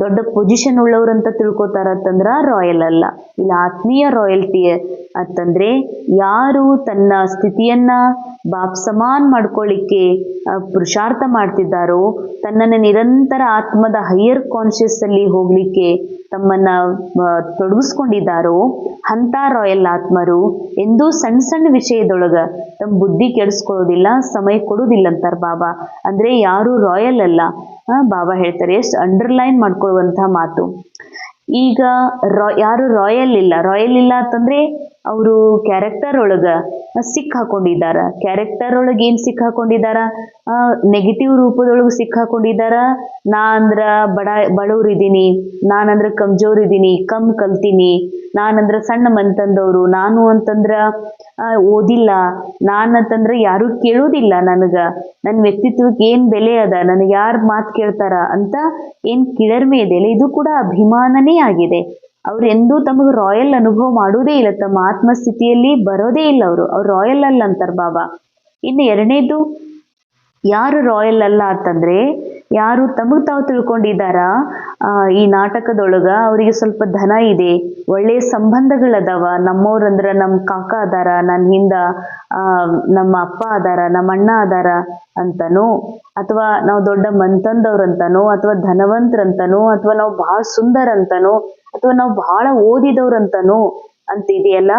ದೊಡ್ಡ ಪೊಸಿಷನ್ ಉಳ್ಳವ್ರಂತ ತಿಳ್ಕೊತಾರ ಅಂತಂದ್ರ ರಾಯಲ್ ಅಲ್ಲ. ಇಲ್ಲ ಆತ್ಮೀಯ ರಾಯಲ್ಟಿ ಅಂತಂದ್ರೆ ಯಾರು ತನ್ನ ಸ್ಥಿತಿಯನ್ನ ಬಾಪ್ ಸಮಾನ್ ಮಾಡ್ಕೊಳ್ಳಿಕ್ಕೆ ಪುರುಷಾರ್ಥ ಮಾಡ್ತಿದ್ದಾರೋ, ತನ್ನನ್ನು ನಿರಂತರ ಆತ್ಮದ ಹೈಯರ್ ಕಾನ್ಶಿಯಸ್ ಅಲ್ಲಿ ಹೋಗ್ಲಿಕ್ಕೆ ತಮ್ಮನ್ನ ತೊಡಗಿಸ್ಕೊಂಡಿದ್ದಾರೋ ಅಂತ ರಾಯಲ್ ಆತ್ಮರು ಎಂದೂ ಸಣ್ಣ ಸಣ್ಣ ವಿಷಯದೊಳಗ ತಮ್ಮ ಬುದ್ಧಿ ಕೆಡಿಸ್ಕೊಳ್ಳೋದಿಲ್ಲ, ಸಮಯ ಕೊಡೋದಿಲ್ಲ ಅಂತಾರ ಬಾಬಾ. ಅಂದ್ರೆ ಯಾರು ರಾಯಲ್ ಅಲ್ಲ. ಬಾಬಾ ಹೇಳ್ತಾರೆ, ಎಷ್ಟು ಅಂಡರ್ಲೈನ್ ಮಾಡ್ಕೊಳ್ಳುವಂತ ಮಾತು. ಈಗ ಯಾರು ರಾಯಲ್ ಇಲ್ಲ ಅಂತಂದ್ರೆ ಅವರು ಕ್ಯಾರೆಕ್ಟರ್ ಒಳಗ ಸಿಕ್ ಹಾಕೊಂಡಿದ್ದಾರ. ಕ್ಯಾರೆಕ್ಟರ್ ಒಳಗೆ ಏನ್ ಸಿಕ್ ಹಾಕೊಂಡಿದ್ದಾರ? ನೆಗೆಟಿವ್ ರೂಪದೊಳಗೆ ಸಿಕ್ ಹಾಕೊಂಡಿದ್ದಾರ. ನಾ ಅಂದ್ರ ಬಡವ್ರಿದ್ದೀನಿ, ನಾನಂದ್ರ ಕಮ್ಜೋರ್ ಇದ್ದೀನಿ, ಕಲ್ತೀನಿ, ನಾನಂದ್ರ ಸಣ್ಣ ಮನ್ತಂದವ್ರು, ನಾನು ಅಂತಂದ್ರ ಓದಿಲ್ಲ, ನಾನಂತಂದ್ರ ಯಾರು ಕೇಳೋದಿಲ್ಲ, ನನ್ನ ವ್ಯಕ್ತಿತ್ವಕ್ಕೆ ಏನ್ ಬೆಲೆ ಅದ, ನನಗೆ ಯಾರು ಮಾತು ಕೇಳ್ತಾರ ಅಂತ ಏನ್ ಕಿಳರ್ಮೆ ಇದೆಯಲ್ಲ, ಇದು ಕೂಡ ಅಭಿಮಾನನೇ ಆಗಿದೆ. ಅವ್ರು ಎಂದೂ ತಮಗೆ ರಾಯಲ್ ಅನುಭವ ಮಾಡೋದೇ ಇಲ್ಲ, ತಮ್ಮ ಆತ್ಮಸ್ಥಿತಿಯಲ್ಲಿ ಬರೋದೇ ಇಲ್ಲ. ಅವ್ರು ರಾಯಲ್ ಅಲ್ಲ ಅಂತಾರ ಬಾಬಾ. ಇನ್ನು ಎರಡನೇದು, ಯಾರು ರಾಯಲ್ ಅಲ್ಲ ಅಂತಂದ್ರೆ ಯಾರು ತಮಗ್ ತಾವು ತಿಳ್ಕೊಂಡಿದ್ದಾರ ಈ ನಾಟಕದೊಳಗ ಅವರಿಗೆ ಸ್ವಲ್ಪ ಧನ ಇದೆ, ಒಳ್ಳೆಯ ಸಂಬಂಧಗಳದಾವ, ನಮ್ಮವ್ರಂದ್ರ ನಮ್ಮ ಕಾಕ ಅದಾರ, ನನ್ನ ಹಿಂದ ನಮ್ಮ ಅಪ್ಪ ಅದಾರ, ನಮ್ಮ ಅಣ್ಣ ಅದಾರ ಅಂತನೋ, ಅಥವಾ ನಾವು ದೊಡ್ಡ ಮಂತಂದವ್ರಂತನೋ, ಅಥವಾ ಧನವಂತರಂತನೋ, ಅಥವಾ ನಾವು ಬಹಳ ಸುಂದರ ಅಂತನೋ, ಅಥವಾ ನಾವು ಬಹಳ ಓದಿದವ್ರಂತನೋ ಅಂತ ಇದೆಯಲ್ಲ,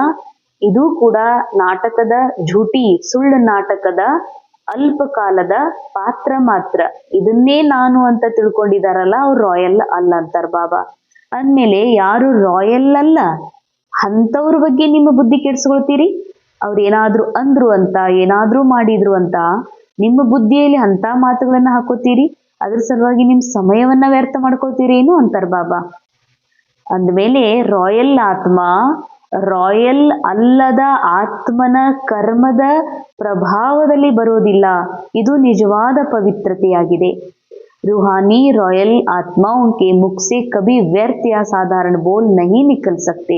ಇದು ಕೂಡ ನಾಟಕದ ಝೂಟಿ ಸುಳ್ಳು ನಾಟಕದ ಅಲ್ಪ ಕಾಲದ ಪಾತ್ರ ಮಾತ್ರ. ಇದನ್ನೇ ನಾನು ಅಂತ ತಿಳ್ಕೊಂಡಿದಾರಲ್ಲ ಅವ್ರು ರಾಯಲ್ ಅಲ್ಲ ಅಂತಾರ ಬಾಬಾ. ಅಂದ್ಮೇಲೆ ಯಾರು ರಾಯಲ್ ಅಲ್ಲ ಅಂಥವ್ರ ಬಗ್ಗೆ ನಿಮ್ಮ ಬುದ್ಧಿ ಕೆಡ್ಸ್ಕೊಳ್ತೀರಿ? ಅವ್ರು ಏನಾದ್ರೂ ಅಂದ್ರು ಅಂತ, ಏನಾದ್ರೂ ಮಾಡಿದ್ರು ಅಂತ ನಿಮ್ಮ ಬುದ್ಧಿಯಲ್ಲಿ ಅಂತ ಮಾತುಗಳನ್ನ ಹಾಕೋತೀರಿ, ಅದ್ರ ಸಲುವಾಗಿ ನಿಮ್ ಸಮಯವನ್ನ ವ್ಯರ್ಥ ಮಾಡ್ಕೋತೀರಿ ಏನು ಅಂತಾರ ಬಾಬಾ. ಅಂದ್ಮೇಲೆ ರಾಯಲ್ ಆತ್ಮ ರಾಯಲ್ ಅಲ್ಲದ ಆತ್ಮನ ಕರ್ಮದ ಪ್ರಭಾವದಲ್ಲಿ ಬರೋದಿಲ್ಲ. ಇದು ನಿಜವಾದ ಪವಿತ್ರತೆಯಾಗಿದೆ. रूहानी रॉयल आत्माओं के मुख से कभी व्यर्थ या साधारण बोल नहीं निकल सकते.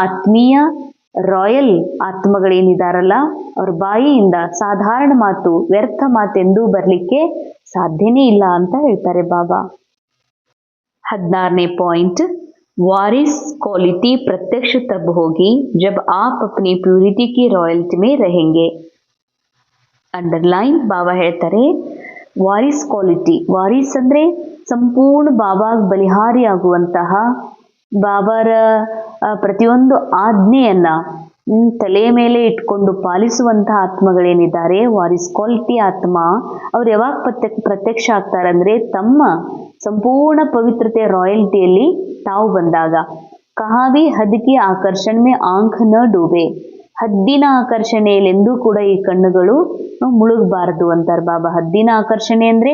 ಆತ್ಮೀಯ ರಾಯಲ್ ಆತ್ಮಗಳೇನಿದಾರಲ್ಲ ಅವ್ರ ಬಾಯಿಯಿಂದ ಸಾಧಾರಣ ಮಾತು, ವ್ಯರ್ಥ ಮಾತೆಂದೂ ಬರ್ಲಿಕ್ಕೆ ಸಾಧ್ಯನೇ ಇಲ್ಲ ಅಂತ ಹೇಳ್ತಾರೆ ಬಾಬಾ. 16ನೇ ಪಾಯಿಂಟ್, वारिस क्वालिटी प्रत्यक्ष तब होगी जब आप अपनी प्यूरिटी की रॉयल्टी में रहेंगे. ಅಂಡರ್ಲೈನ್ ಬಾಬಾ ಹೇಳ್ತಾರೆ, ವಾರಿಸ್ ಕ್ವಾಲಿಟಿ, ವಾರಿಸ್ ಅಂದ್ರೆ ಸಂಪೂರ್ಣ ಬಾಬಾಗ್ ಬಲಿಹಾರಿ ಆಗುವಂತಹ, ಬಾಬಾರ ಪ್ರತಿಯೊಂದು ಆಜ್ಞೆಯನ್ನ ತಲೆ ಮೇಲೆ ಇಟ್ಕೊಂಡು ಪಾಲಿಸುವಂತಹ ಆತ್ಮಗಳೇನಿದ್ದಾರೆ, ವಾರಿಸ್ ಕ್ವಾಲಿಟಿ ಆತ್ಮ, ಅವ್ರು ಯಾವಾಗ ಪ್ರತ್ಯಕ್ಷ ಆಗ್ತಾರಂದ್ರೆ ತಮ್ಮ ಸಂಪೂರ್ಣ ಪವಿತ್ರತೆ ರಾಯಲ್ಟಿಯಲ್ಲಿ ತಾವು ಬಂದಾಗ. ಕಹಾವಿ ಹದ್ಕಿ ಆಕರ್ಷಣೆ ಮೇ ಆಂಖ್ ನ ಡೂಬೆ, ಹದ್ದಿನ ಆಕರ್ಷಣೆಯಲ್ಲೆಂದೂ ಕೂಡ ಈ ಕಣ್ಣುಗಳು ಮುಳುಗಬಾರದು ಅಂತಾರೆ ಬಾಬಾ. ಹದ್ದಿನ ಆಕರ್ಷಣೆ ಅಂದ್ರೆ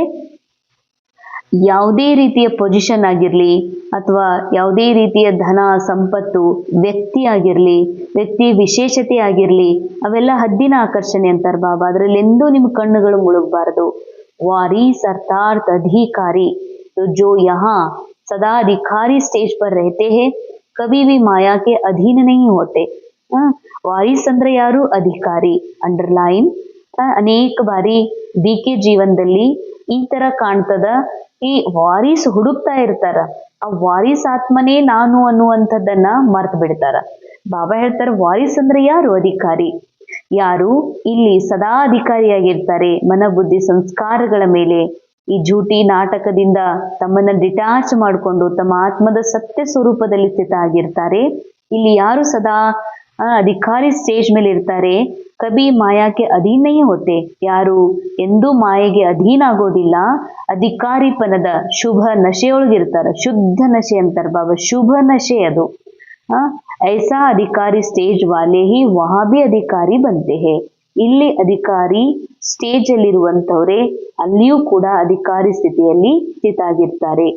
ಯಾವುದೇ ರೀತಿಯ ಪೊಸಿಷನ್ ಆಗಿರ್ಲಿ, ಅಥವಾ ಯಾವುದೇ ರೀತಿಯ ಧನ ಸಂಪತ್ತು, ವ್ಯಕ್ತಿ ಆಗಿರ್ಲಿ, ವ್ಯಕ್ತಿ ವಿಶೇಷತೆ ಆಗಿರ್ಲಿ, ಅವೆಲ್ಲ ಹದ್ದಿನ ಆಕರ್ಷಣೆ ಅಂತಾರೆ ಬಾಬಾ. ಅದರಲ್ಲಿ ಎಂದೂ ನಿಮ್ಮ ಕಣ್ಣುಗಳು ಮುಳುಗಬಾರದು. ವಾರಿಸ್ ಅರ್ಥಾತ್ ಅಧಿಕಾರಿ, जो यहाँ सदा अधिकारी स्टेज पर रहते हैं कभी भी माया के अधीन नहीं होते. ವಾರಿಸ್ ಅಂದ್ರೆ ಯಾರು? ಅಧಿಕಾರಿ. ಅಂಡರ್ಲೈನ್, ಅನೇಕ ಬಾರಿ ಕೆ ಜೀವನದಲ್ಲಿ ಈ ತರ ಕಾಣ್ತದ, ಈ ವಾರಿಸ್ ಹುಡುಕ್ತಾ ಇರ್ತಾರ, ಆ ವಾರಿಸ್ ಆತ್ಮನೇ ನಾನು ಅನ್ನುವಂಥದ್ದನ್ನ ಮರ್ತು ಬಿಡ್ತಾರ. ಬಾಬಾ ಹೇಳ್ತಾರೆ ವಾರಿಸ್ ಅಂದ್ರೆ ಯಾರು? ಅಧಿಕಾರಿ. ಯಾರು ಇಲ್ಲಿ ಸದಾ ಅಧಿಕಾರಿಯಾಗಿರ್ತಾರೆ ಮನ ಬುದ್ಧಿ ಸಂಸ್ಕಾರಗಳ ಮೇಲೆ, ಈ ಝೂಟಿ ನಾಟಕದಿಂದ ತಮ್ಮನ್ನ ಡಿಟ್ಯಾಚ್ ಮಾಡಿಕೊಂಡು ತಮ್ಮ ಆತ್ಮದ ಸತ್ಯ ಸ್ವರೂಪದಲ್ಲಿ ಸ್ಥಿತ ಆಗಿರ್ತಾರೆ. ಇಲ್ಲಿ ಯಾರು ಸದಾ ಅಧಿಕಾರಿ ಸ್ಟೇಜ್ ಮೇಲೆ ಇರ್ತಾರೆ, ಕಬಿ ಮಾಯಾಕ್ಕೆ ಅಧೀನ ಹೋತೆ, ಯಾರು ಎಂದೂ ಮಾಯೆಗೆ ಅಧೀನ ಆಗೋದಿಲ್ಲ, ಅಧಿಕಾರಿಪನದ ಶುಭ ನಶೆಯೊಳಗಿರ್ತಾರೆ. ಶುದ್ಧ ನಶೆ ಅಂತಾರೆ ಬಾಬಾ, ಶುಭ ನಶೆ ಅದು. ಐಸಾ ಅಧಿಕಾರಿ ಸ್ಟೇಜ್ ವಾಲೆ ಹಿ ವಹಾ ಭಿ ಅಧಿಕಾರಿ ಬಂತೆ ಹೇ. ಇಲ್ಲಿ ಅಧಿಕಾರಿ ಸ್ಟೇಜ್ ಅಲ್ಲಿರುವಂಥವ್ರೆ ಅಲ್ಲಿಯೂ ಕೂಡ ಅಧಿಕಾರಿ ಸ್ಥಿತಿಯಲ್ಲಿ ಸ್ಥಿತ ಆಗಿರ್ತಾರೆ.